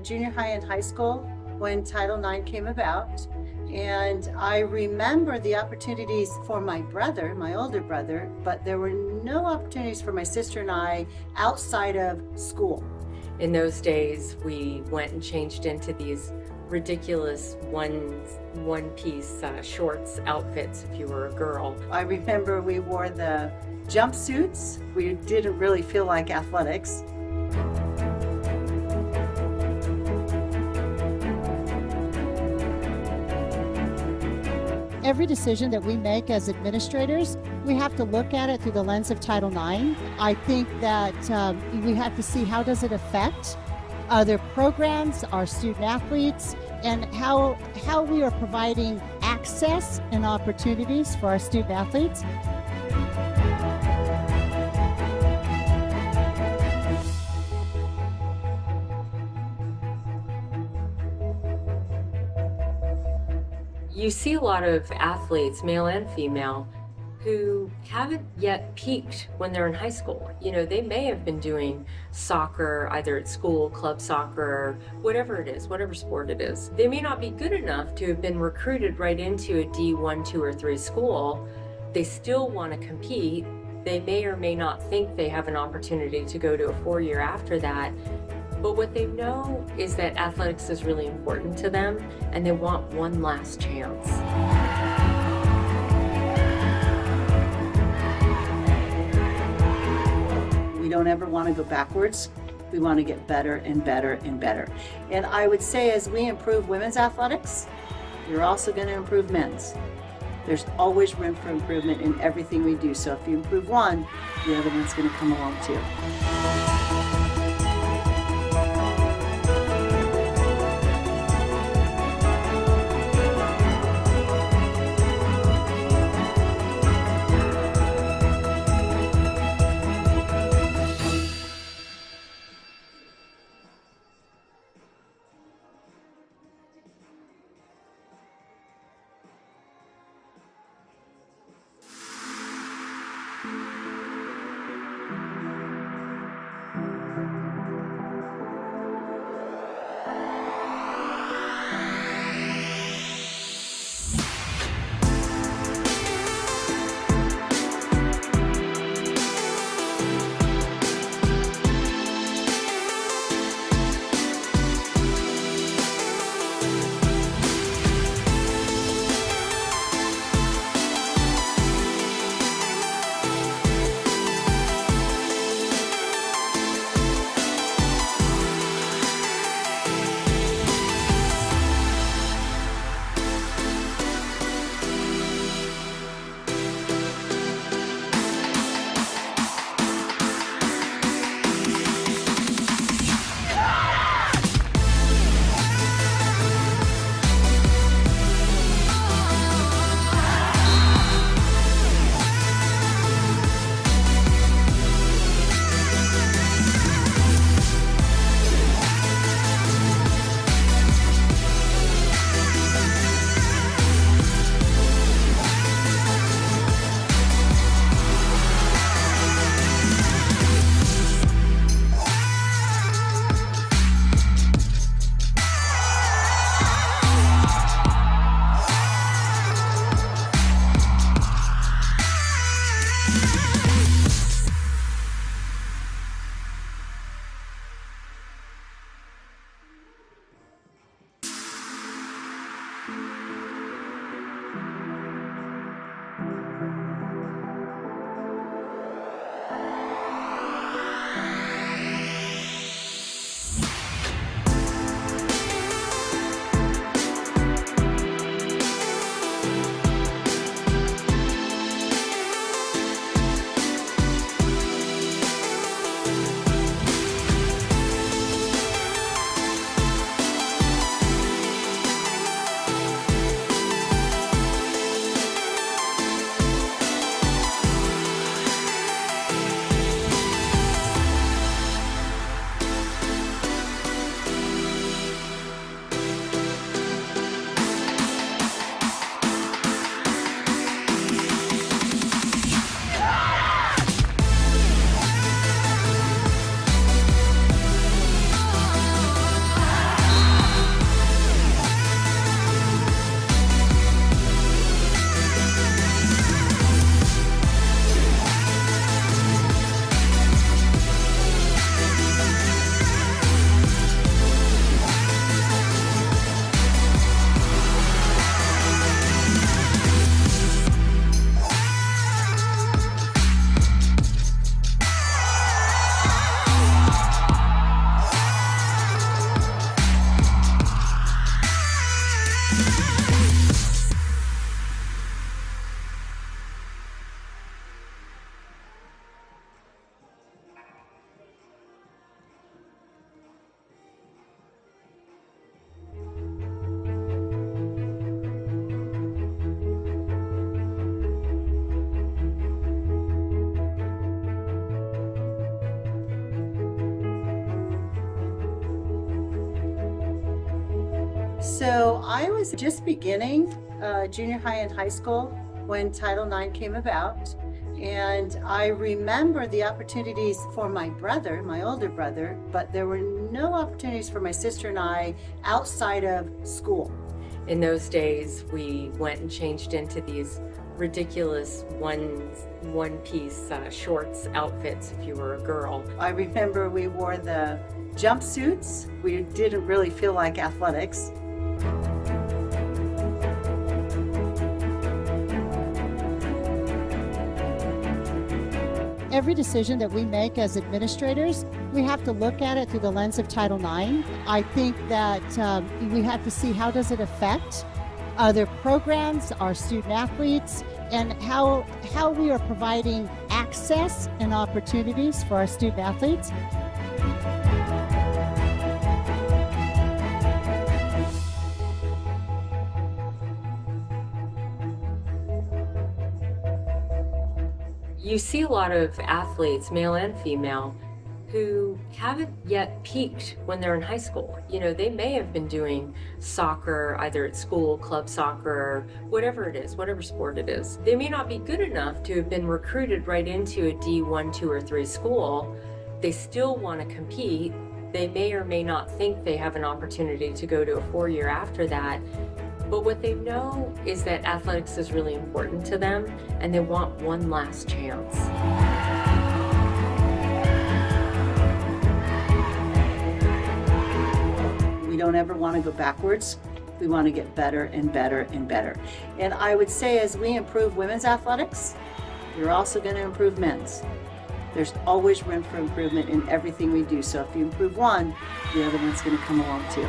Speaker 1: junior high and high school when Title IX came about. And I remember the opportunities for my brother, my older brother, but there were no opportunities for my sister and I outside of school.
Speaker 2: In those days, we went and changed into these ridiculous one-piece shorts outfits if you were a girl.
Speaker 1: I remember we wore the jumpsuits. We didn't really feel like athletics.
Speaker 3: Every decision that we make as administrators, we have to look at it through the lens of Title IX. I think that we have to see how does it affect other programs, our student athletes, and how we are providing access and opportunities for our student athletes.
Speaker 2: You see a lot of athletes, male and female, who haven't yet peaked when they're in high school. You know, they may have been doing soccer, either at school, club soccer, whatever it is, whatever sport it is. They may not be good enough to have been recruited right into a D1, 2, or 3 school. They still want to compete. They may or may not think they have an opportunity to go to a 4-year after that. But what they know is that athletics is really important to them, and they want one last chance.
Speaker 1: We don't ever want to go backwards. We want to get better and better and better. And I would say as we improve women's athletics, you're also going to improve men's. There's always room for improvement in everything we do. So if you improve one, the other one's going to come along too. So I was just beginning junior high and high school when Title IX came about. And I remember the opportunities for my brother, my older brother, but there were no opportunities for my sister and I outside of school.
Speaker 2: In those days, we went and changed into these ridiculous one-piece shorts outfits if you were a girl.
Speaker 1: I remember we wore the jumpsuits. We didn't really feel like athletics.
Speaker 3: every decision that we make as administrators, we have to look at it through the lens of Title IX. I think that we have to see how does it affect other programs, our student athletes, and how we are providing access and opportunities for our student athletes.
Speaker 2: You see a lot of athletes, male and female, who haven't yet peaked when they're in high school. You know, they may have been doing soccer, either at school, club soccer, whatever it is, whatever sport it is. They may not be good enough to have been recruited right into a D1, 2, or 3 school. They still want to compete. They may or may not think they have an opportunity to go to a 4-year after that. But what they know is that athletics is really important to them, and they want one last chance.
Speaker 1: We don't ever want to go backwards. We want to get better and better and better. And I would say as we improve women's athletics, we're also going to improve men's. There's always room for improvement in everything we do. So if you improve one, the other one's going to come along too.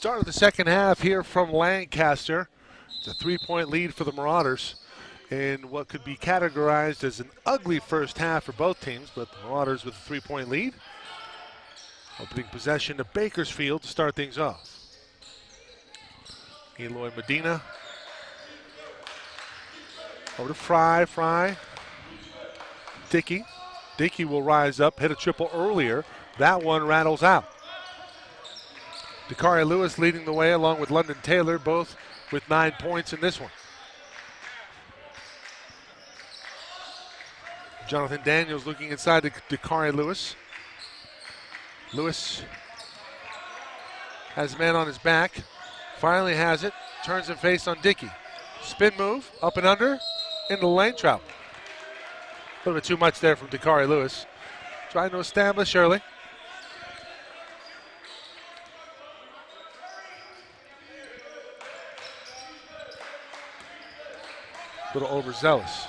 Speaker 4: Start of the second half here from Lancaster. It's a 3-point lead for the Marauders in what could be categorized as an ugly first half for both teams, but the Marauders with a 3-point lead. Opening possession to Bakersfield to start things off. Eloy Medina. Over to Fry. Dickey. Dickey will rise up, hit a triple earlier. That one rattles out. Dakari Lewis leading the way along with London Taylor, both with 9 points in this one. Jonathan Daniels looking inside to Dakari Lewis. Lewis has a man on his back. Finally has it. Turns and face on Dickey. Spin move, up and under, into the lane, travel. A little bit too much there from Dakari Lewis. Trying to establish early. A little overzealous.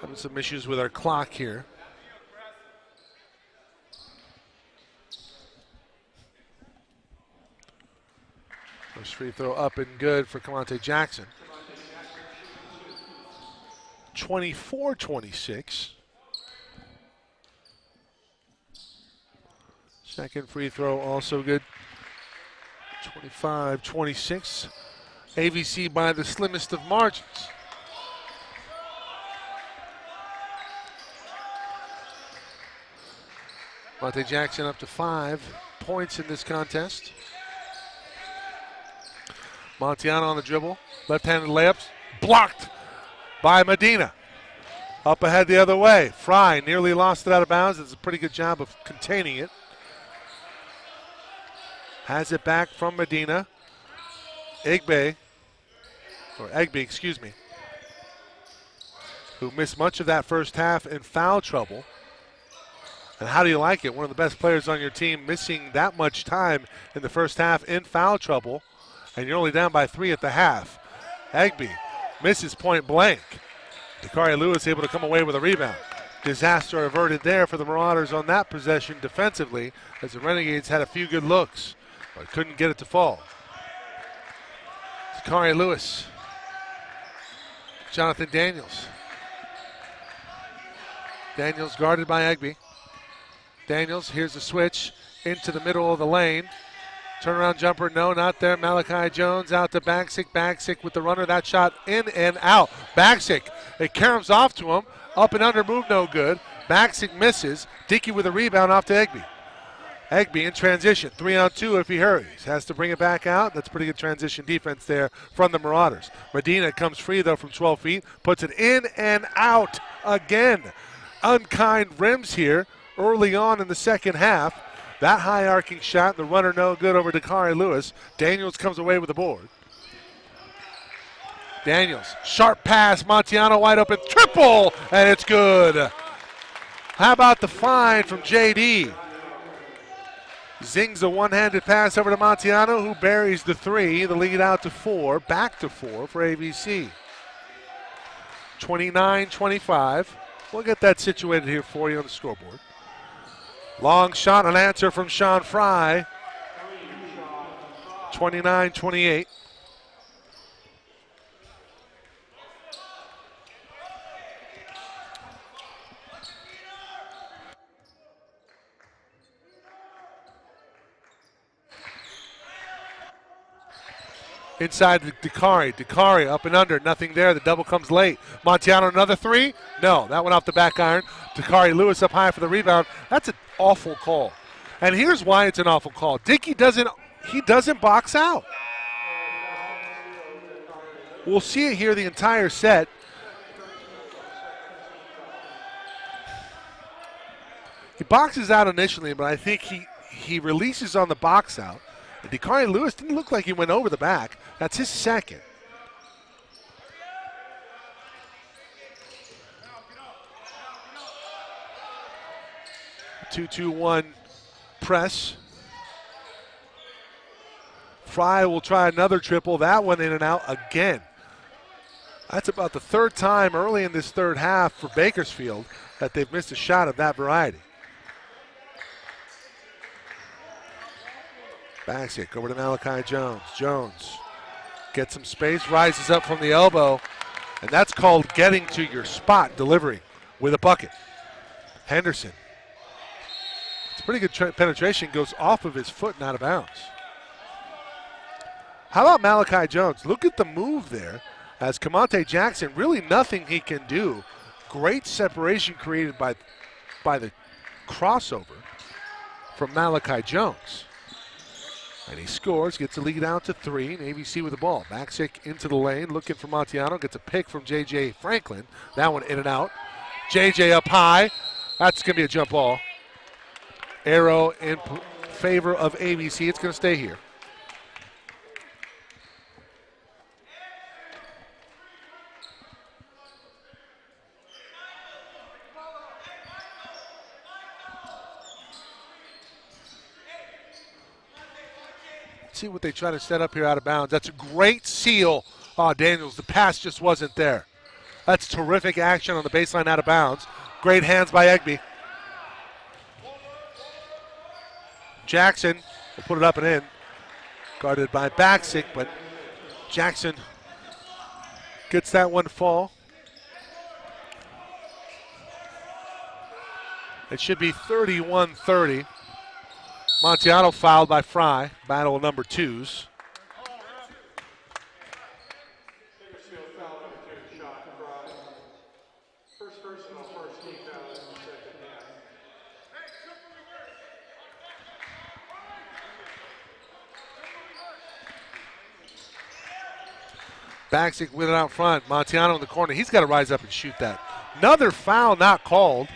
Speaker 4: Having some issues with our clock here. First free throw up and good for Kamante Jackson. 24-26. Second free throw also good. 25-26. AVC by the slimmest of margins. Monte Jackson up to 5 points in this contest. Montiano on the dribble. Left-handed layups. Blocked by Medina. Up ahead the other way. Fry nearly lost it out of bounds. It's a pretty good job of containing it. Has it back from Medina. Egbe, who missed much of that first half in foul trouble. And how do you like it? One of the best players on your team missing that much time in the first half in foul trouble, and you're only down by 3 at the half. Egbe misses point blank. Dakari Lewis able to come away with a rebound. Disaster averted there for the Marauders on that possession defensively, as the Renegades had a few good looks, but couldn't get it to fall. Dakari Lewis. Jonathan Daniels. Daniels guarded by Egbe. Daniels, here's the switch into the middle of the lane. Turnaround jumper, no, not there. Malachi Jones out to Baksic. Baksic with the runner. That shot in and out. Baksic, it caroms off to him. Up and under move, no good. Baksic misses. Dickey with a rebound off to Egbe. Egbe in transition. 3-on-2 if he hurries. Has to bring it back out. That's pretty good transition defense there from the Marauders. Medina comes free, though, from 12 feet. Puts it in and out again. Unkind rims here early on in the second half. That high arcing shot, the runner no good over Dakari Lewis. Daniels comes away with the board. Daniels, sharp pass, Montiano wide open, triple, and it's good. How about the find from JD? Zings a one-handed pass over to Montiano, who buries the 3. The lead out to 4, back to 4 for AVC. 29-25. We'll get that situated here for you on the scoreboard. Long shot, an answer from Sean Fry. 29-28. Inside Dakari. Dakari up and under. Nothing there. The double comes late. Montiano another 3. No, that went off the back iron. Dakari Lewis up high for the rebound. That's an awful call. And here's why it's an awful call. Dickey doesn't box out. We'll see it here the entire set. He boxes out initially, but I think he releases on the box out. And Dakari Lewis didn't look like he went over the back. That's his second. Two-2-1 press. Fry will try another triple. That one in and out again. That's about the third time early in this third half for Bakersfield that they've missed a shot of that variety. Backstick over to Malachi Jones. Jones gets some space, rises up from the elbow, and that's called getting to your spot, delivering with a bucket. Henderson. It's pretty good penetration, goes off of his foot and out of bounds. How about Malachi Jones? Look at the move there as Kamante Jackson, really nothing he can do. Great separation created by the crossover from Malachi Jones. And he scores, gets the lead out to 3, and ABC with the ball. Backstick into the lane, looking for Montiano, gets a pick from J.J. Franklin. That one in and out. J.J. up high. That's going to be a jump ball. Arrow in favor of ABC. It's going to stay here. See what they try to set up here out of bounds. That's a great seal. Oh, Daniels, the pass just wasn't there. That's terrific action on the baseline out of bounds. Great hands by Egby. Jackson will put it up and in. Guarded by Backstick, but Jackson gets that one to fall. It should be 31-30. Montiano fouled by Fry. Battle of number 2s. Backstick with it out front. Montiano in the corner. He's got to rise up and shoot that. Another foul not called.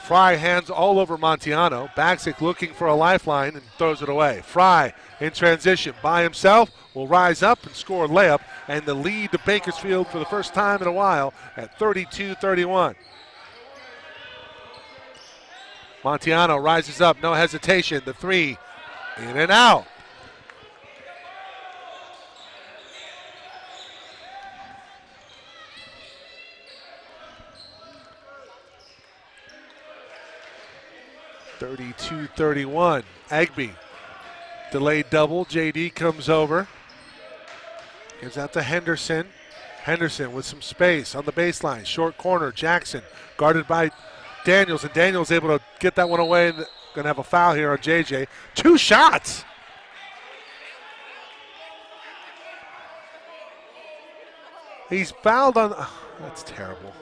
Speaker 4: Fry hands all over Montiano. Backstick looking for a lifeline and throws it away. Fry in transition by himself will rise up and score a layup, and the lead to Bakersfield for the first time in a while at 32-31. Montiano rises up, no hesitation. The 3 in and out. (32-31). Egby, delayed double. JD comes over. Gives out to Henderson. Henderson with some space on the baseline. Short corner. Jackson guarded by Daniels, and Daniels able to get that one away. Going to have a foul here on JJ. 2 shots. He's fouled on. Oh, that's terrible.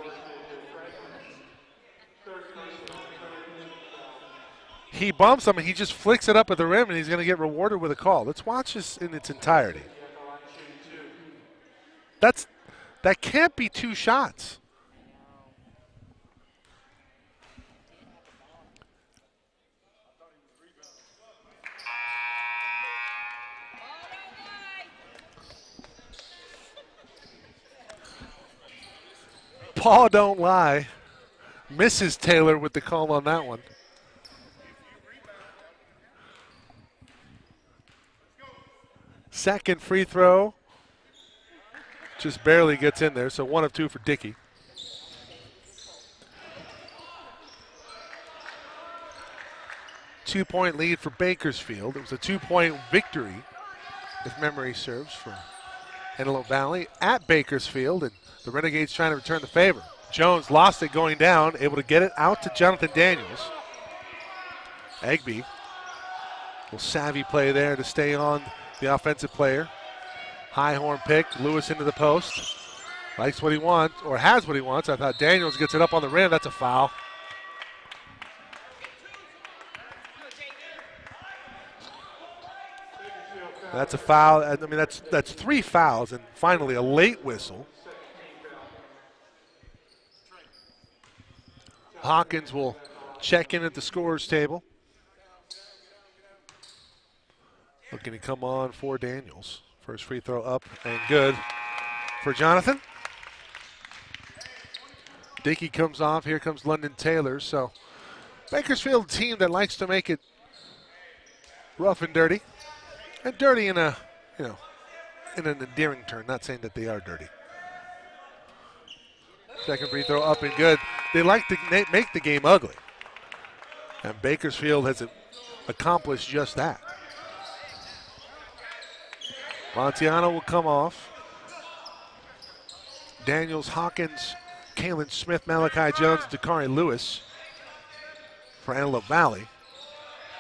Speaker 4: He bumps him, and he just flicks it up at the rim, and he's going to get rewarded with a call. Let's watch this in its entirety. That can't be 2 shots. Paul don't lie. Mrs. Taylor with the call on that one. Second free throw. Just barely gets in there, so 1 of 2 for Dickey. Two-point lead for Bakersfield. It was a 2-point victory, if memory serves, for Antelope Valley at Bakersfield, and the Renegades trying to return the favor. Jones lost it going down, able to get it out to Jonathan Daniels. Egby will savvy play there to stay on the offensive player. High horn pick, Lewis into the post. Likes what he wants, or has what he wants. I thought Daniels gets it up on the rim. That's a foul. That's a foul. I mean, that's 3 fouls, and finally a late whistle. Hawkins will check in at the scorer's table. Looking to come on for Daniels. First free throw up and good for Jonathan. Dickey comes off. Here comes London Taylor. So Bakersfield team that likes to make it rough and dirty. And dirty in a, in an endearing term, not saying that they are dirty. Second free throw up and good. They like to make the game ugly. And Bakersfield has accomplished just that. Montiano will come off. Daniels, Hawkins, Kalen Smith, Malachi Jones, Dakari Lewis for Antelope Valley.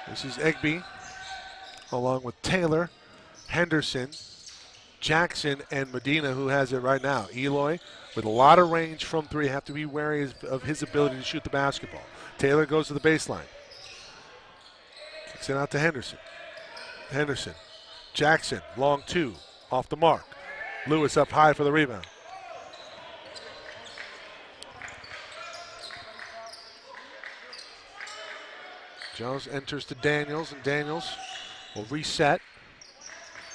Speaker 4: This is Egby along with Taylor, Henderson, Jackson, and Medina, who has it right now. Eloy with a lot of range from three. Have to be wary of his ability to shoot the basketball. Taylor goes to the baseline. Kicks it out to Henderson. Henderson. Jackson, long two, off the mark. Lewis up high for the rebound. Jones enters to Daniels, and Daniels will reset.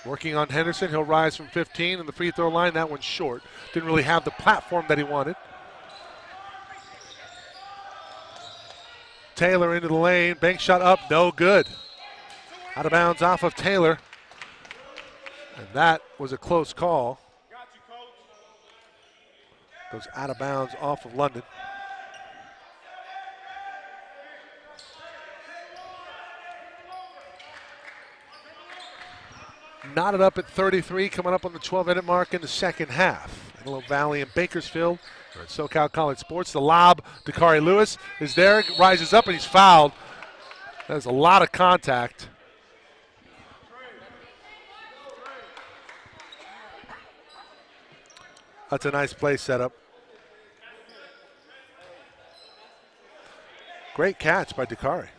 Speaker 4: Working on Henderson, he'll rise from 15 in the free throw line. That one's short. Didn't really have the platform that he wanted. Taylor into the lane, bank shot up, no good. Out of bounds off of Taylor. And that was a close call. Goes out of bounds off of London. Knotted up at 33, coming up on the 12-minute mark in the second half. Antelope Valley and Bakersfield are at SoCal College Sports. The lob, Dakari Lewis is there, rises up, and he's fouled. That's a lot of contact. That's a nice play setup. Great catch by Dakari.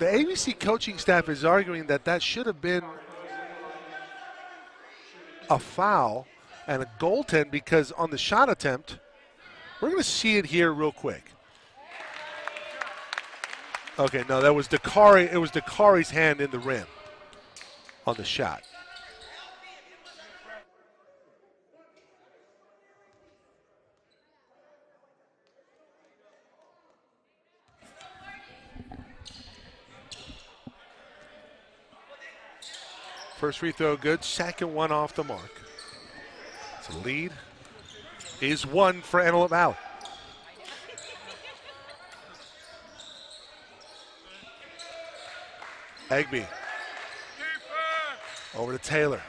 Speaker 4: The ABC coaching staff is arguing that should have been a foul and a goaltend, because on the shot attempt, we're going to see it here real quick. Okay, no, that was Dakari. It was Dakari's hand in the rim on the shot. First free throw good, second one off the mark. So lead is one for Antelope Valley. Egby over to Taylor.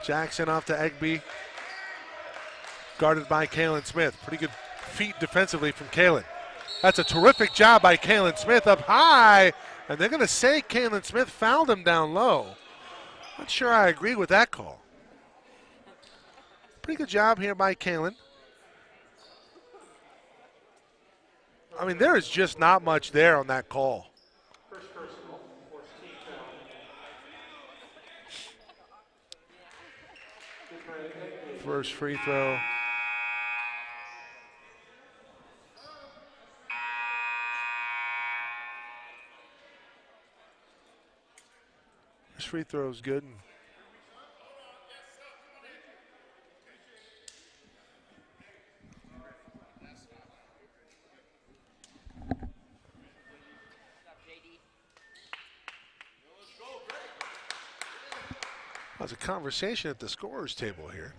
Speaker 4: Jackson off to Egby. Guarded by Kalen Smith. Pretty good feet defensively from Kalen. That's a terrific job by Kalen Smith up high. And they're going to say Kalen Smith fouled him down low. Not sure I agree with that call. Pretty good job here by Kalen. I mean, there is just not much there on that call. First free throw. This free throw is good. There's a conversation at the scorer's table here.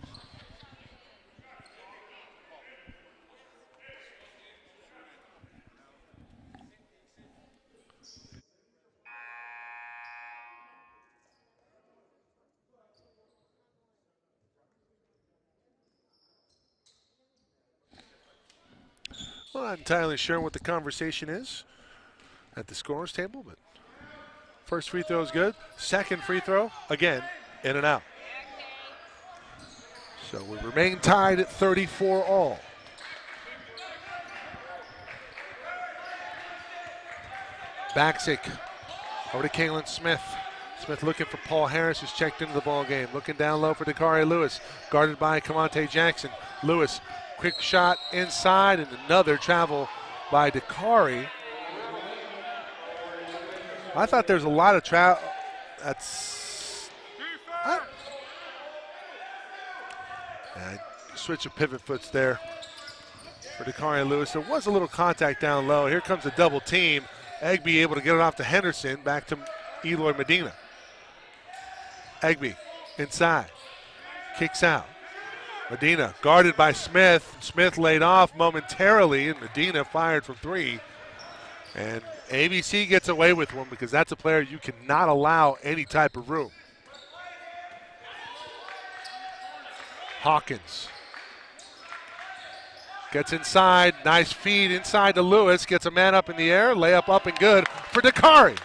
Speaker 4: Well, not entirely sure what the conversation is at the scorer's table, but first free throw is good. Second free throw, again, in and out. So we remain tied at 34 all. Baksick over to Kalen Smith. Smith looking for Paul Harris, who's checked into the ball game. Looking down low for Dakari Lewis, guarded by Kamante Jackson. Lewis, quick shot inside, and another travel by Dakari. I thought there's a lot of travel. That's. Switch of pivot foots there for Dakari and Lewis. There was a little contact down low. Here comes a double team. Egby able to get it off to Henderson. Back to Eloy Medina. Egby inside. Kicks out. Medina guarded by Smith. Smith laid off momentarily, and Medina fired from three. And ABC gets away with one because that's a player you cannot allow any type of room. Hawkins gets inside. Nice feed inside to Lewis. Gets a man up in the air. Layup up and good for Dakari.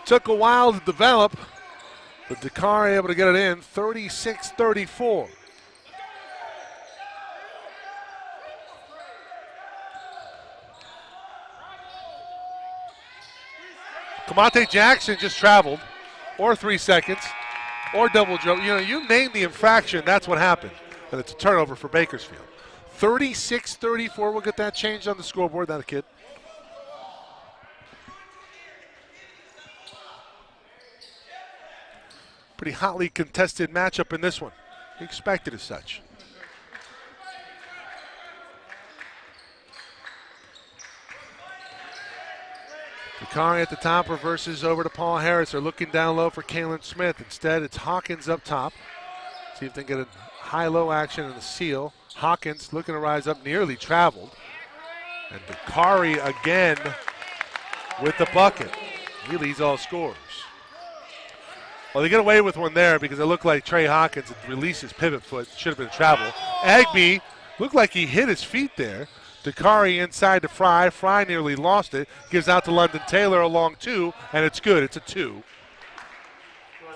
Speaker 4: Took a while to develop, but Dakari able to get it in. 36-34. Kamante Jackson just traveled, or 3 seconds, or double dribble. You know, you name the infraction, that's what happened. And it's a turnover for Bakersfield. 36-34, we'll get that changed on the scoreboard, that kid. Pretty hotly contested matchup in this one. We expected as such. Dakari at the top reverses over to Paul Harris. They're looking down low for Kalen Smith. Instead, it's Hawkins up top. See if they can get a high-low action and a seal. Hawkins looking to rise up, nearly traveled. And Dakari again with the bucket. He leads all scorers. Well, they get away with one there because it looked like Trey Hawkins had released his pivot foot. Should have been a travel. Egby looked like he hit his feet there. Dakari inside to Fry. Fry nearly lost it. Gives out to London Taylor along two, and it's good. It's a two.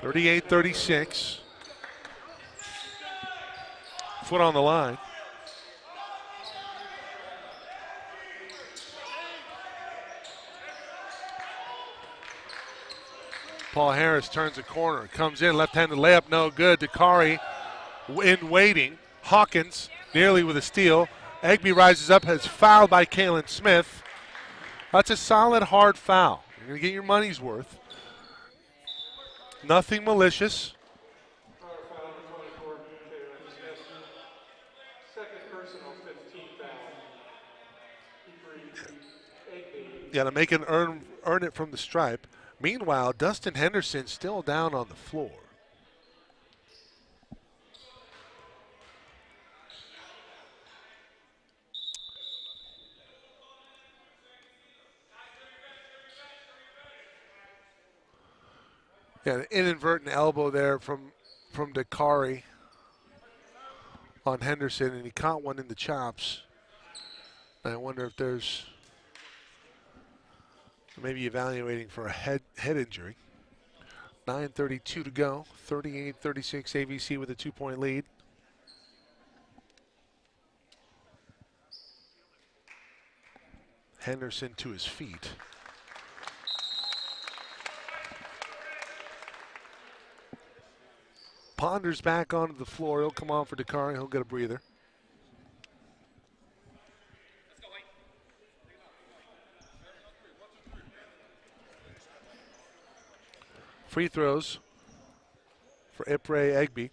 Speaker 4: 38-36. Foot on the line. Paul Harris turns the corner, comes in, left-handed layup, no good. Dakari in waiting. Hawkins nearly with a steal. Egby rises up, has fouled by Kalen Smith. That's a solid, hard foul. You're going to get your money's worth. Nothing malicious. Yeah, to make it earn it from the stripe. Meanwhile, Dustin Henderson still down on the floor. Yeah, an inadvertent elbow there from Dakari on Henderson, and he caught one in the chops. I wonder if there's maybe evaluating for a head injury. 9:32 to go. 38-36 ABC with a 2-point lead. Henderson to his feet. Ponders back onto the floor. He'll come on for Dakari. He'll get a breather. Free throws for Ipre Egby.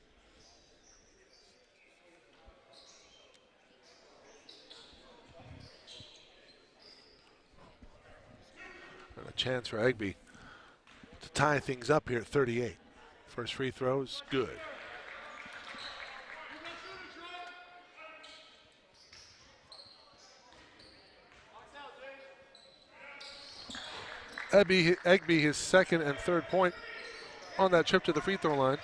Speaker 4: And a chance for Egby to tie things up here at 38. First free throw is good. Egby his second and third point on that trip to the free throw line.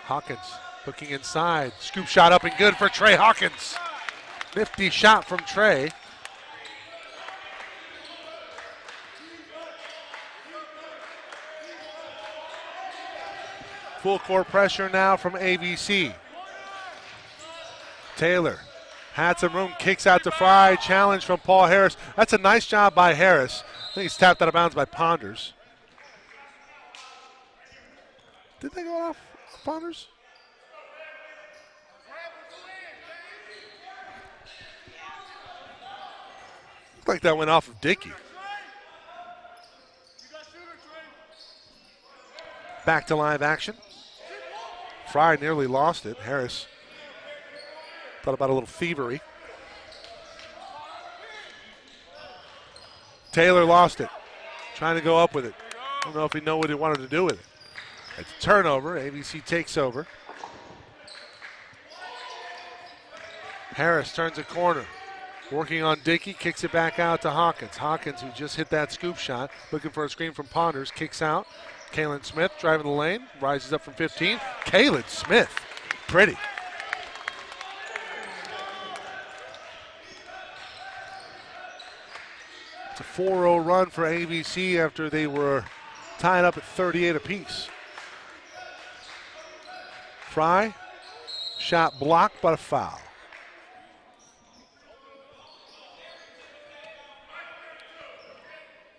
Speaker 4: Hawkins looking inside. Scoop shot up and good for Trey Hawkins. Nifty shot from Trey. Full court pressure now from ABC. Taylor had some room, kicks out to Fry. Challenge from Paul Harris. That's a nice job by Harris. I think he's tapped out of bounds by Ponders. Did they go off Ponders? Looked like that went off of Dickey. Back to live action. Fry nearly lost it. Harris thought about a little thievery. Taylor lost it. Trying to go up with it. I don't know if he knew what he wanted to do with it. It's a turnover. ABC takes over. Harris turns a corner. Working on Dickey, kicks it back out to Hawkins. Hawkins, who just hit that scoop shot, looking for a screen from Ponders, kicks out. Kaylin Smith driving the lane, rises up from 15. Kaylin Smith, pretty. It's a 4-0 run for ABC after they were tied up at 38 apiece. Fry, shot blocked but a foul.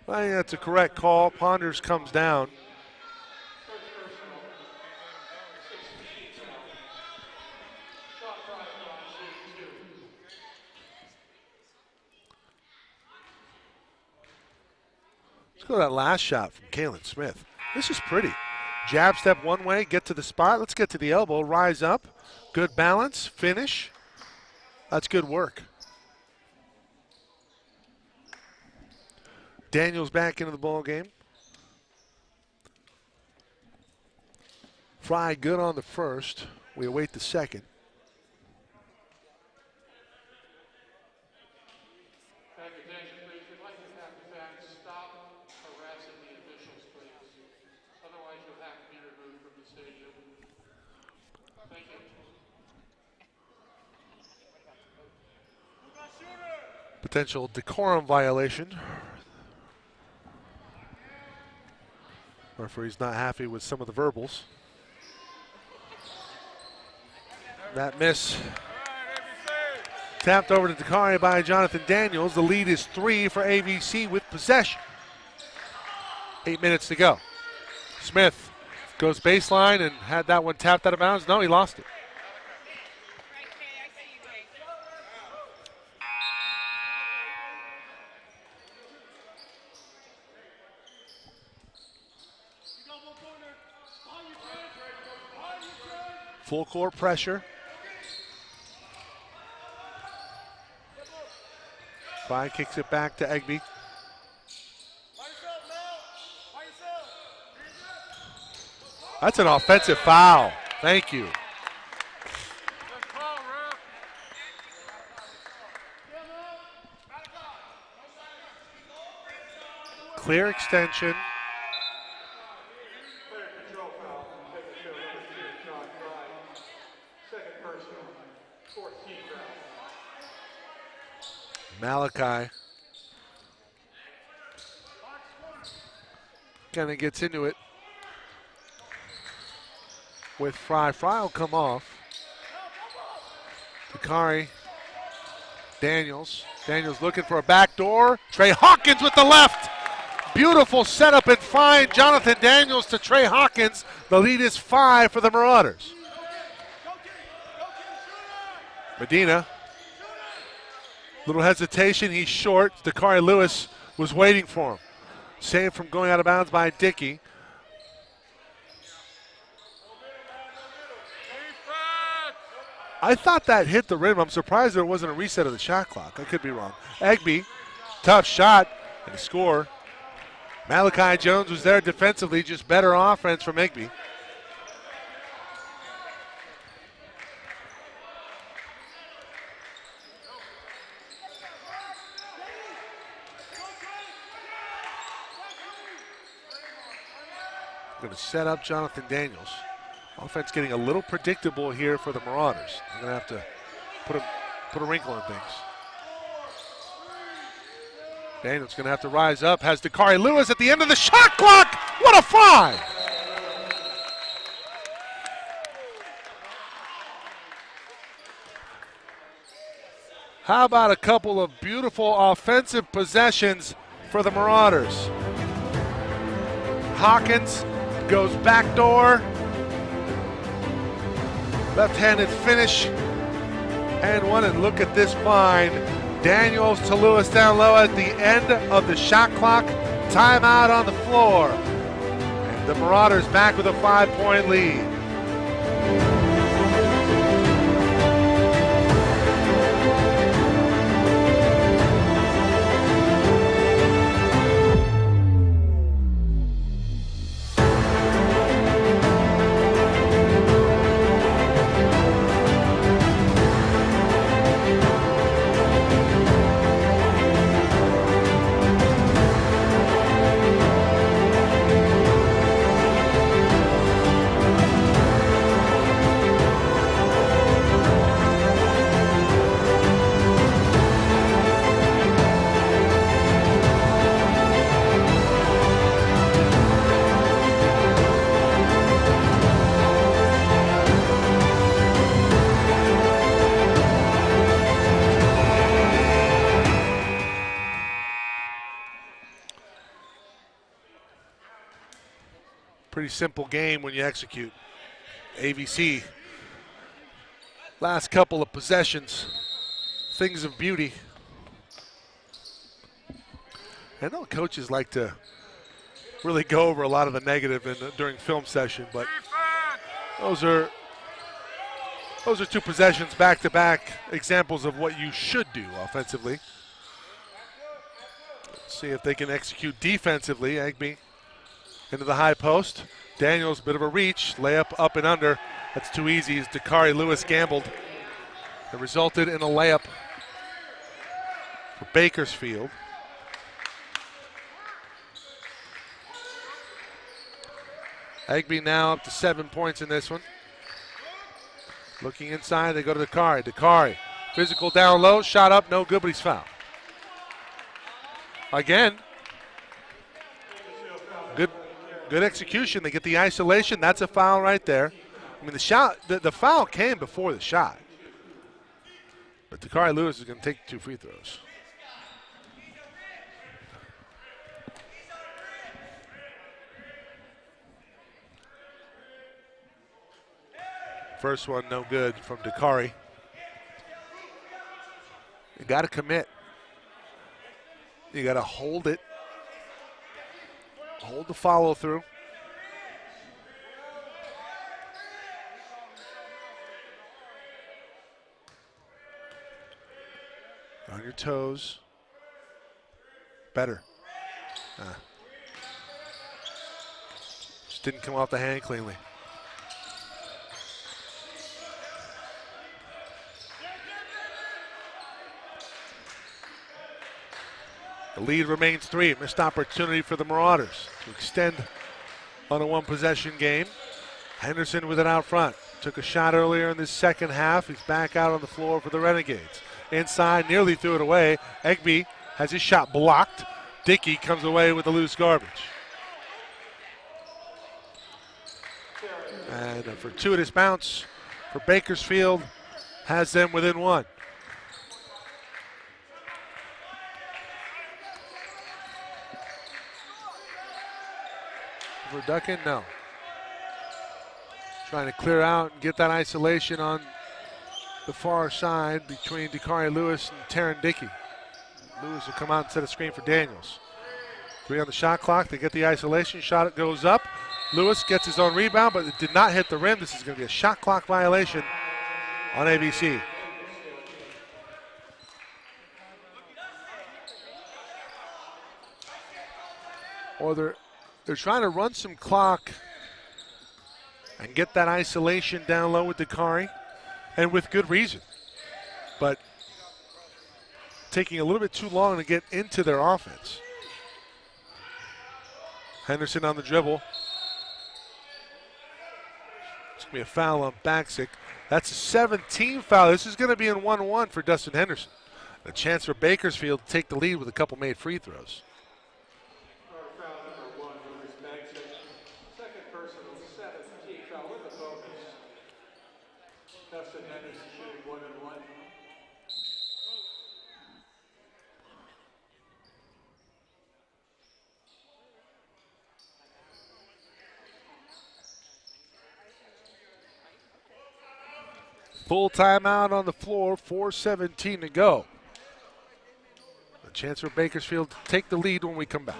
Speaker 4: I think that's a correct call. Ponders comes down. Let's go to that last shot from Kaylin Smith. This is pretty. Jab step one way, get to the spot. Let's get to the elbow, rise up. Good balance, finish. That's good work. Daniels back into the ball game. Fry good on the first. We await the second.
Speaker 5: Attention, please. We'd like to have the fans stop harassing the officials, please. Otherwise, you'll have to be removed from the stadium. Thank you.
Speaker 4: Potential decorum violation. Referee's not happy with some of the verbals. That miss. Tapped over to Dakari by Jonathan Daniels. The lead is 3 for ABC with possession. 8 minutes to go. Smith goes baseline and had that one tapped out of bounds. No, he lost it. Full court pressure. Fry kicks it back to Egby. That's an offensive foul. Thank you. Clear extension. Malachi kind of gets into it with Fry. Fry will come off. Dakari. Daniels. Daniels looking for a back door. Trey Hawkins with the left. Beautiful setup and find. Jonathan Daniels to Trey Hawkins. The lead is 5 for the Marauders. Medina. Little hesitation, he's short. Dakari Lewis was waiting for him. Saved from going out of bounds by Dickey. I thought that hit the rim. I'm surprised there wasn't a reset of the shot clock. I could be wrong. Egby, tough shot, and a score. Malachi Jones was there defensively, just better offense from Egby. Going to set up Jonathan Daniels. Offense getting a little predictable here for the Marauders. They're going to have to put a wrinkle in things. Daniels going to have to rise up. Has Dakari Lewis at the end of the shot clock. What a find! How about a couple of beautiful offensive possessions for the Marauders? Hawkins goes backdoor, Left-handed finish and one, and look at this find. Daniels to Lewis down low at the end of the shot clock. Timeout on the floor. And the Marauders back with a 5-point lead. Pretty simple game when you execute. AVC, last couple of possessions, things of beauty. I know coaches like to really go over a lot of the negative during film session, but those are two possessions back-to-back examples of what you should do offensively. Let's see if they can execute defensively. Egby into the high post. Daniels, bit of a reach, layup up and under. That's too easy as Dakari Lewis gambled. It resulted in a layup for Bakersfield. Egby now up to 7 points in this one. Looking inside, they go to Dakari. Dakari, physical down low, shot up, no good, but he's fouled. Again, good execution. They get the isolation. That's a foul right there. I mean, the foul came before the shot. But Dakari Lewis is going to take 2 free throws. First one, no good from Dakari. You got to commit. You got to hold it. Hold the follow through. On your toes. Better. Just didn't come off the hand cleanly. The lead remains 3. Missed opportunity for the Marauders to extend on a 1-possession game. Henderson with it out front. Took a shot earlier in the second half. He's back out on the floor for the Renegades. Inside, nearly threw it away. Egby has his shot blocked. Dickey comes away with the loose garbage. And a fortuitous bounce for Bakersfield has them within 1. For Duckin, no. Trying to clear out and get that isolation on the far side between Dakari Lewis and Taryn Dickey. Lewis will come out and set a screen for Daniels. 3 on the shot clock. They get the isolation. Shot goes up. Lewis gets his own rebound, but it did not hit the rim. This is going to be a shot clock violation on ABC. Or they're trying to run some clock and get that isolation down low with Dakari, and with good reason. But taking a little bit too long to get into their offense. Henderson on the dribble. It's going to be a foul on Baksick. That's a 17th foul. This is going to be in 1-1 for Dustin Henderson. A chance for Bakersfield to take the lead with a couple made free throws.
Speaker 5: Dustin Henderson shooting 1-1.
Speaker 4: Full timeout on the floor, 4:17 to go. A chance for Bakersfield to take the lead when we come back.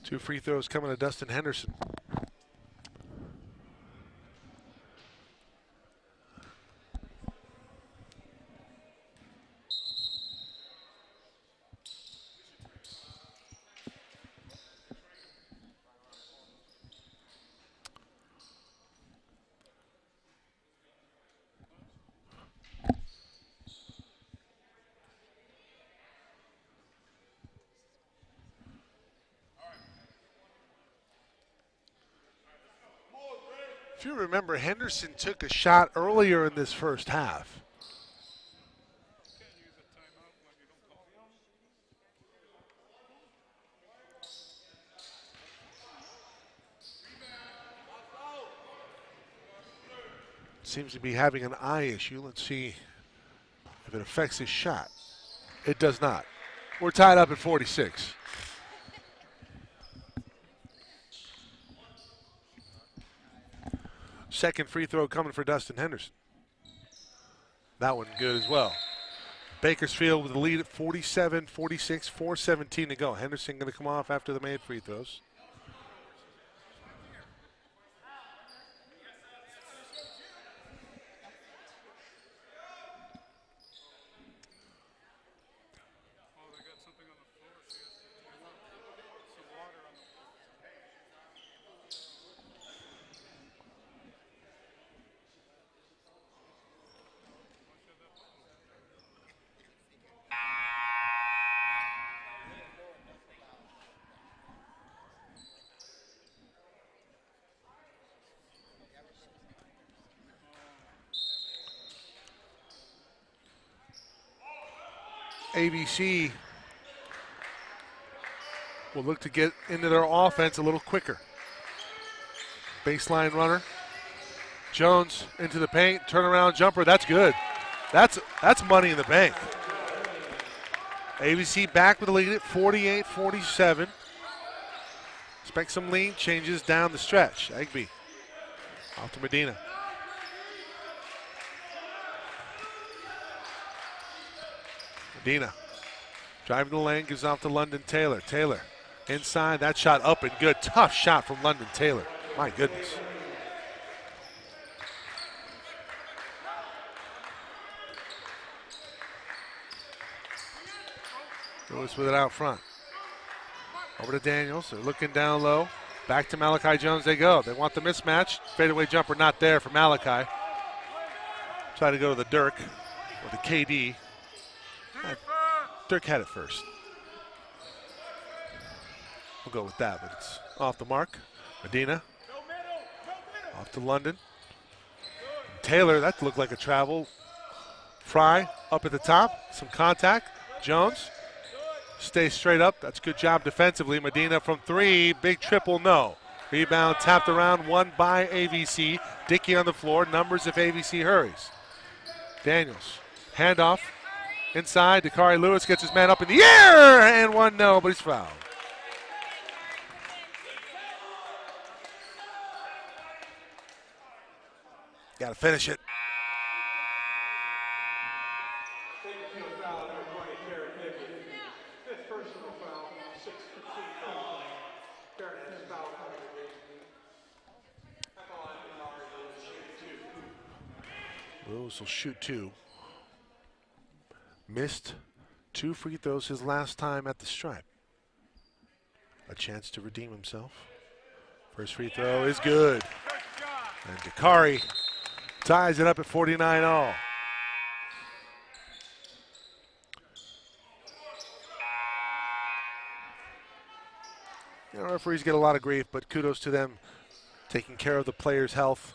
Speaker 4: Two free throws coming to Dustin Henderson. If you remember, Henderson took a shot earlier in this first half. Seems to be having an eye issue. Let's see if it affects his shot. It does not. We're tied up at 46. Second free throw coming for Dustin Henderson. That one good as well. Bakersfield with the lead at 47-46, 4:17 to go. Henderson going to come off after the made free throws. ABC will look to get into their offense a little quicker. Baseline runner. Jones into the paint, turnaround jumper. That's good. That's money in the bank. ABC back with the lead at 48-47. Expect some lead changes down the stretch. Egby out to Medina. Medina driving the lane, gives off to London Taylor. Taylor inside, that shot up and good. Tough shot from London Taylor. My goodness. Lewis with it out front. Over to Daniels. They're looking down low. Back to Malachi Jones they go. They want the mismatch. Fadeaway jumper not there for Malachi. Try to go to the Dirk or the KD. Dirk had it first. We'll go with that, but it's off the mark. Medina. Off to London. Taylor, that looked like a travel. Fry up at the top. Some contact. Jones. Stay straight up. That's a good job defensively. Medina from three. Big triple, no. Rebound tapped around, won by AVC. Dickey on the floor. Numbers if AVC hurries. Daniels. Handoff. Inside. Dakari Lewis gets his man up in the air. And one, no, but he's fouled. Got to finish it.
Speaker 5: Fifth personal foul, 6-15 foul. Fairness foul.
Speaker 4: Lewis will shoot 2. Missed 2 free throws his last time at the stripe. A chance to redeem himself. First free throw is good. And Dakari ties it up at 49 all. You know, referees get a lot of grief, but kudos to them taking care of the players' health.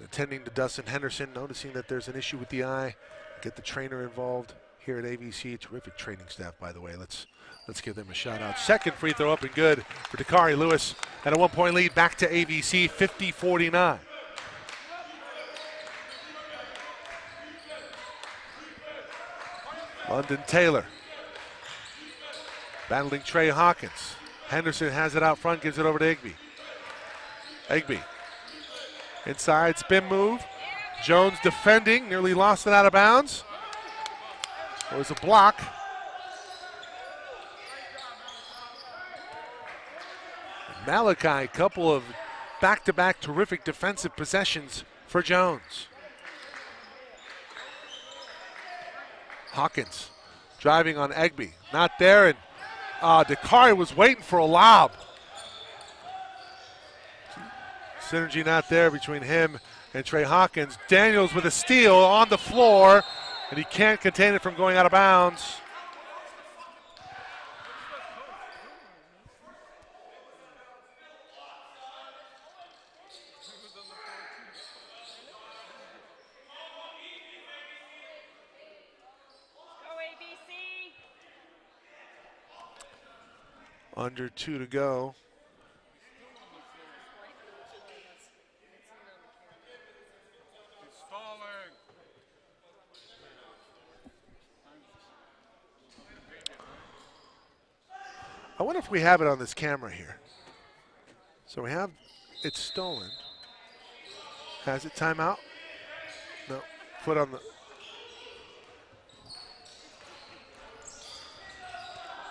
Speaker 4: Attending to Dustin Henderson, noticing that there's an issue with the eye. Get the trainer involved here at AVC. Terrific training staff, by the way. Let's give them a shout out. Second free throw up and good for Dakari Lewis. And a 1-point lead back to AVC, 50-49. London Taylor battling Trey Hawkins. Henderson has it out front, gives it over to Igby. Igby. Inside spin move. Jones defending, nearly lost it out of bounds. It was a block. Malachi, couple of back-to-back terrific defensive possessions for Jones. Hawkins driving on Egby, not there, and Dakari was waiting for a lob. Synergy not there between him and Trey Hawkins. Daniels with a steal on the floor, and he can't contain it from going out of bounds. Under 2 to go. I wonder if we have it on this camera here. So we have it stolen. Has it timeout? No. Foot on the.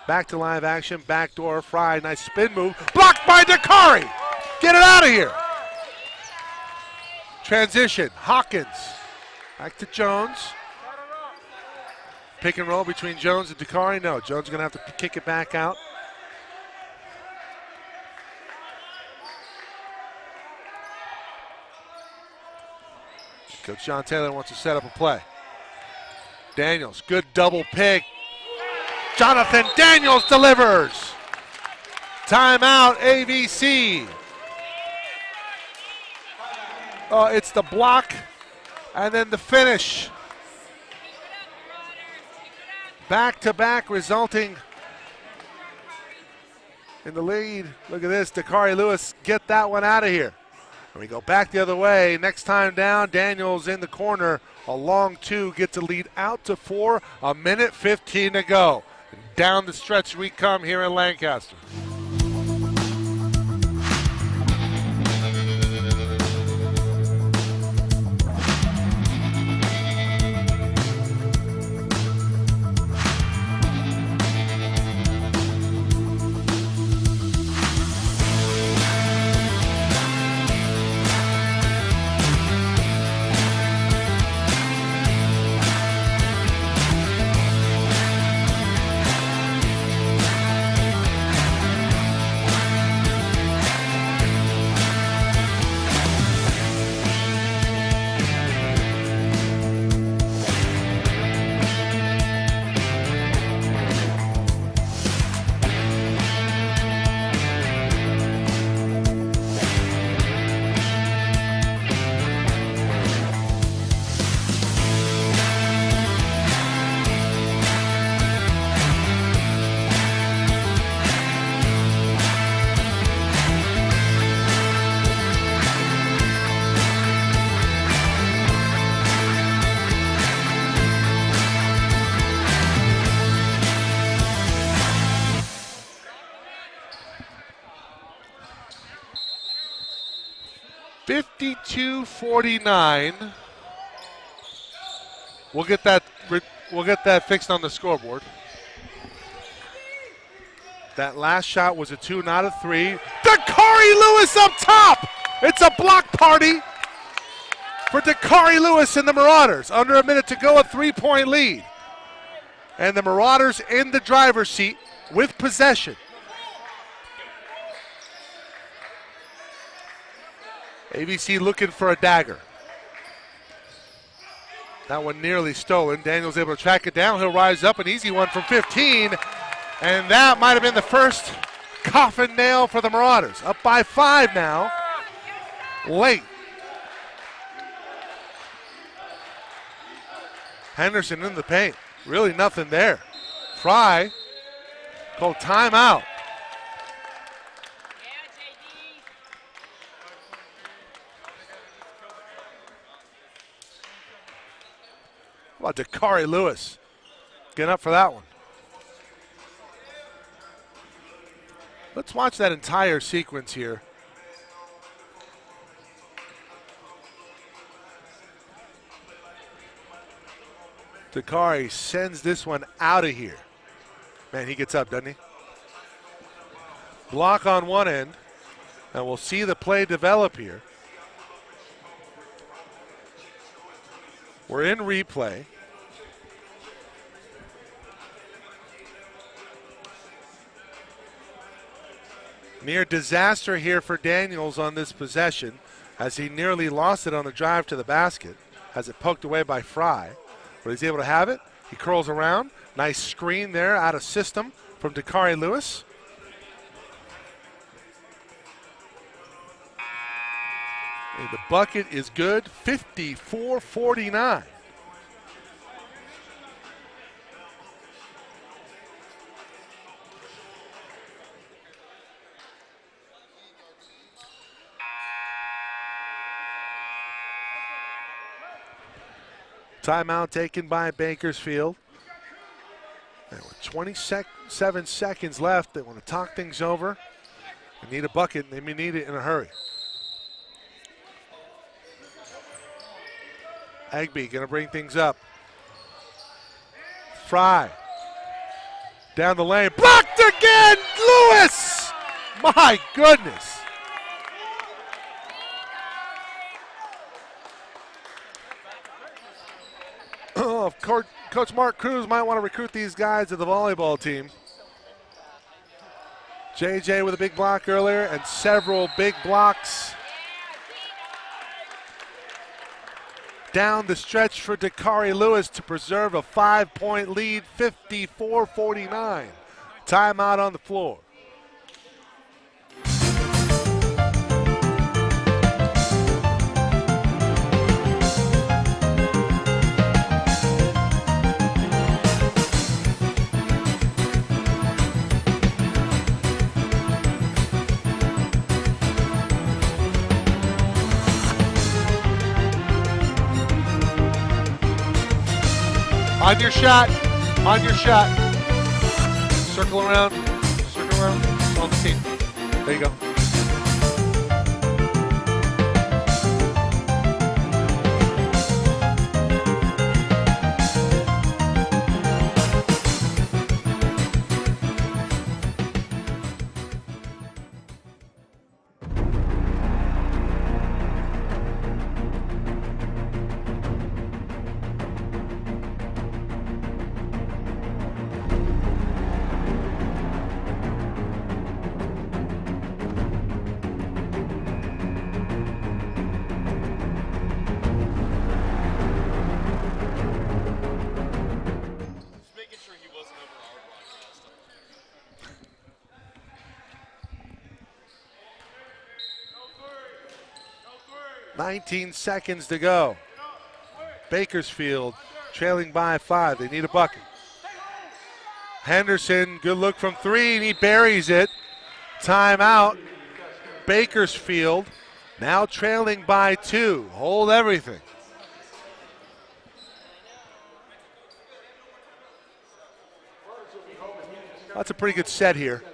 Speaker 4: Back to live action. Backdoor Fry. Nice spin move. Blocked by Dakari. Get it out of here. Transition. Hawkins. Back to Jones. Pick and roll between Jones and Dakari. No, Jones is going to have to kick it back out. Coach John Taylor wants to set up a play. Daniels, good double pick. Jonathan Daniels delivers. Timeout, AVC. It's the block and then the finish. Back-to-back resulting in the lead. Look at this, Dakari Lewis, get that one out of here. And we go back the other way. Next time down, Daniels in the corner. A long 2 gets a lead out to 4. 1:15 to go. And down the stretch we come here in Lancaster. 52-49. We'll get that fixed on the scoreboard. That last shot was a 2, not a 3. Dakari Lewis up top! It's a block party for Dakari Lewis and the Marauders. Under a minute to go, a 3-point lead. And the Marauders in the driver's seat with possession. ABC looking for a dagger. That one nearly stolen. Daniel's able to track it down. He'll rise up, an easy one from 15. And that might have been the first coffin nail for the Marauders. Up by 5 now. Late. Henderson in the paint. Really nothing there. Fry called timeout. How about Dakari Lewis getting up for that one? Let's watch that entire sequence here. Dakari sends this one out of here. Man, he gets up, doesn't he? Block on one end, and we'll see the play develop here. We're in replay. Near disaster here for Daniels on this possession as he nearly lost it on the drive to the basket as it poked away by Fry. But he's able to have it. He curls around. Nice screen there out of system from Dakari Lewis. And the bucket is good, 54-49. Timeout taken by Bakersfield. And with 27 seconds left, they want to talk things over. They need a bucket, and they may need it in a hurry. Agby going to bring things up. Fry. Down the lane. Blocked again! Lewis! My goodness. Oh, Coach Mark Cruz might want to recruit these guys to the volleyball team. JJ with a big block earlier and several big blocks down the stretch for Dakari Lewis to preserve a 5-point lead, 54-49. Timeout on the floor. On your shot, on your shot. Circle around, on the team. There you go.
Speaker 6: Making sure he wasn't over our broadcast.
Speaker 4: 19 seconds to go. Bakersfield trailing by 5. They need a bucket. Henderson, good look from 3, and he buries it. Timeout. Bakersfield now trailing by 2. Hold everything. That's a pretty good set here.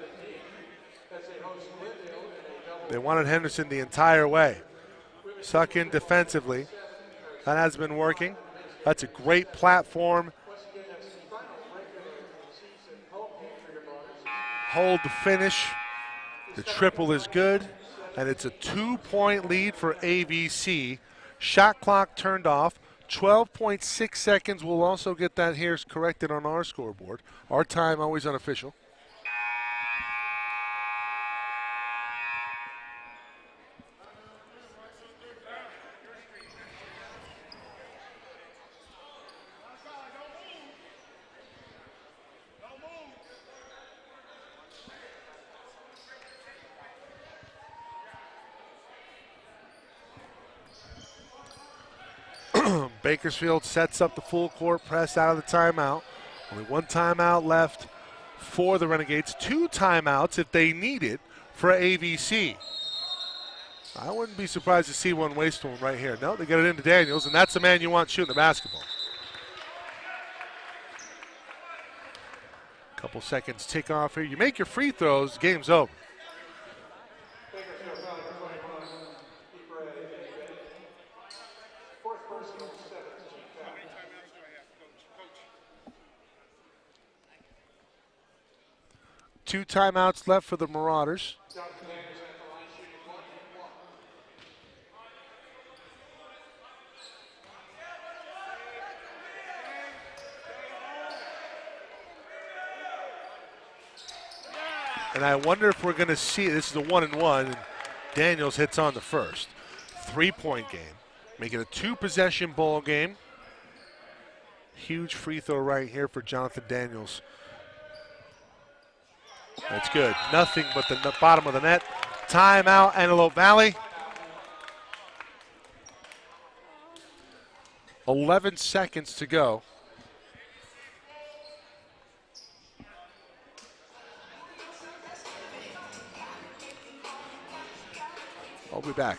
Speaker 4: They wanted Henderson the entire way. Suck in defensively. That has been working. That's a great platform. Hold the finish. The triple is good. And it's a 2-point lead for AVC. Shot clock turned off. 12.6 seconds. We'll also get that here corrected on our scoreboard. Our time always unofficial. Bakersfield sets up the full court press out of the timeout. Only one timeout left for the Renegades. 2 timeouts if they need it for AVC. I wouldn't be surprised to see one waste one right here. No, they get it into Daniels, and that's the man you want shooting the basketball. Couple seconds tick off here. You make your free throws, game's over. Two timeouts left for the Marauders. And I wonder if we're going to see, this is a 1-and-1, and Daniels hits on the first. 3-point game. Make it a 2-possession ball game. Huge free throw right here for Jonathan Daniels. That's good. Nothing but the bottom of the net. Timeout, Antelope Valley. 11 seconds to go. I'll be back.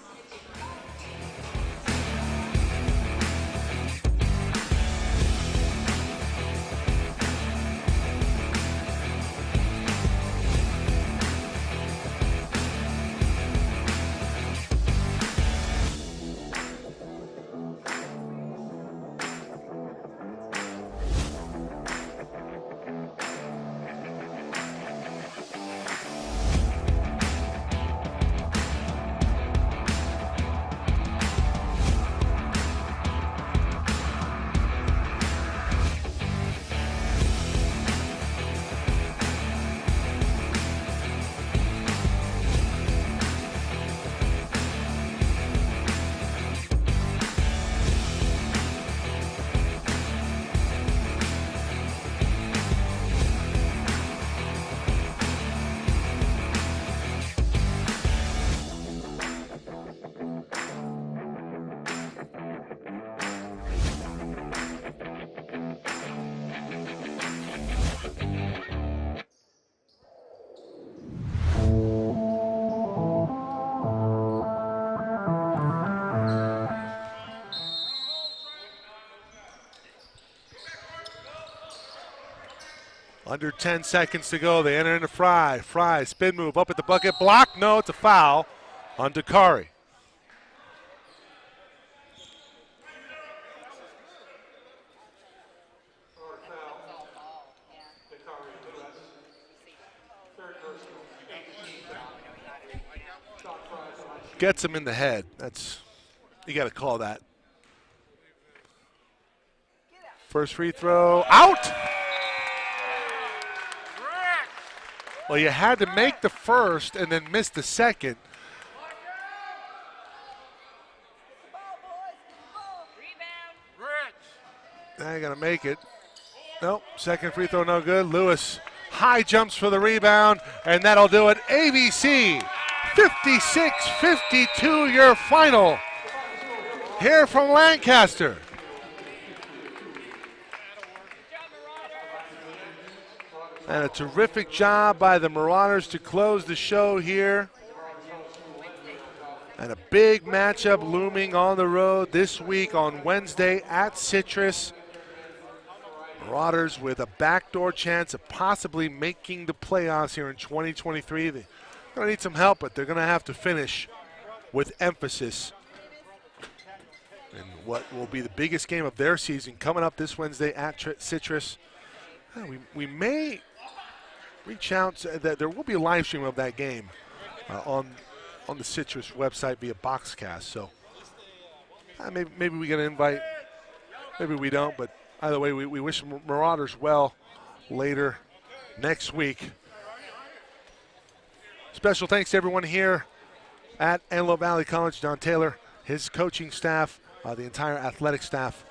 Speaker 4: Under 10 seconds to go. They enter into Fry. Fry, spin move, up at the bucket. Block. No, it's a foul on Dakari. Gets him in the head. That's, you got to call that. First free throw, out! Well, you had to make the first and then miss the second. Now you got to make it. Nope, second free throw no good. Lewis high jumps for the rebound, and that'll do it. AVC 56-52, your final here from Lancaster. And a terrific job by the Marauders to close the show here. And a big matchup looming on the road this week on Wednesday at Citrus. Marauders with a backdoor chance of possibly making the playoffs here in 2023. They're going to need some help, but they're going to have to finish with emphasis And what will be the biggest game of their season coming up this Wednesday at Citrus. We may reach out that there will be a live stream of that game on the Citrus website via Boxcast. So maybe we get an invite, maybe we don't. But either way, we wish Marauders well later next week. Special thanks to everyone here at Antelope Valley College, John Taylor, his coaching staff, the entire athletic staff.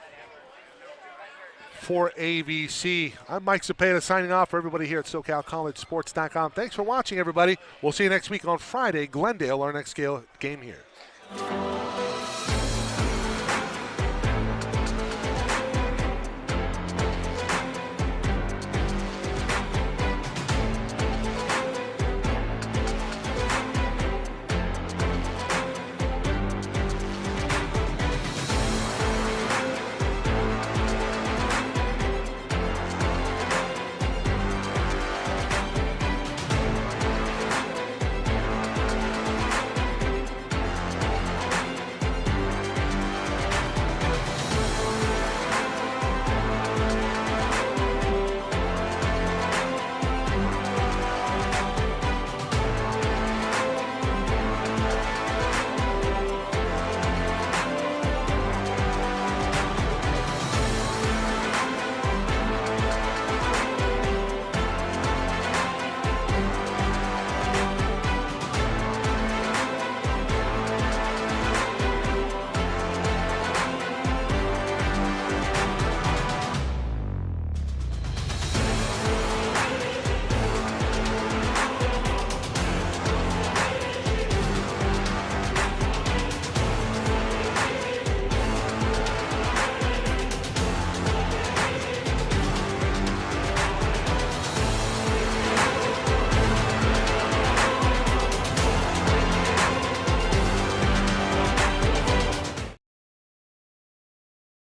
Speaker 4: For AVC, I'm Mike Cepeda signing off for everybody here at SoCalCollegeSports.com. Thanks for watching, everybody. We'll see you next week on Friday, Glendale, our next game here.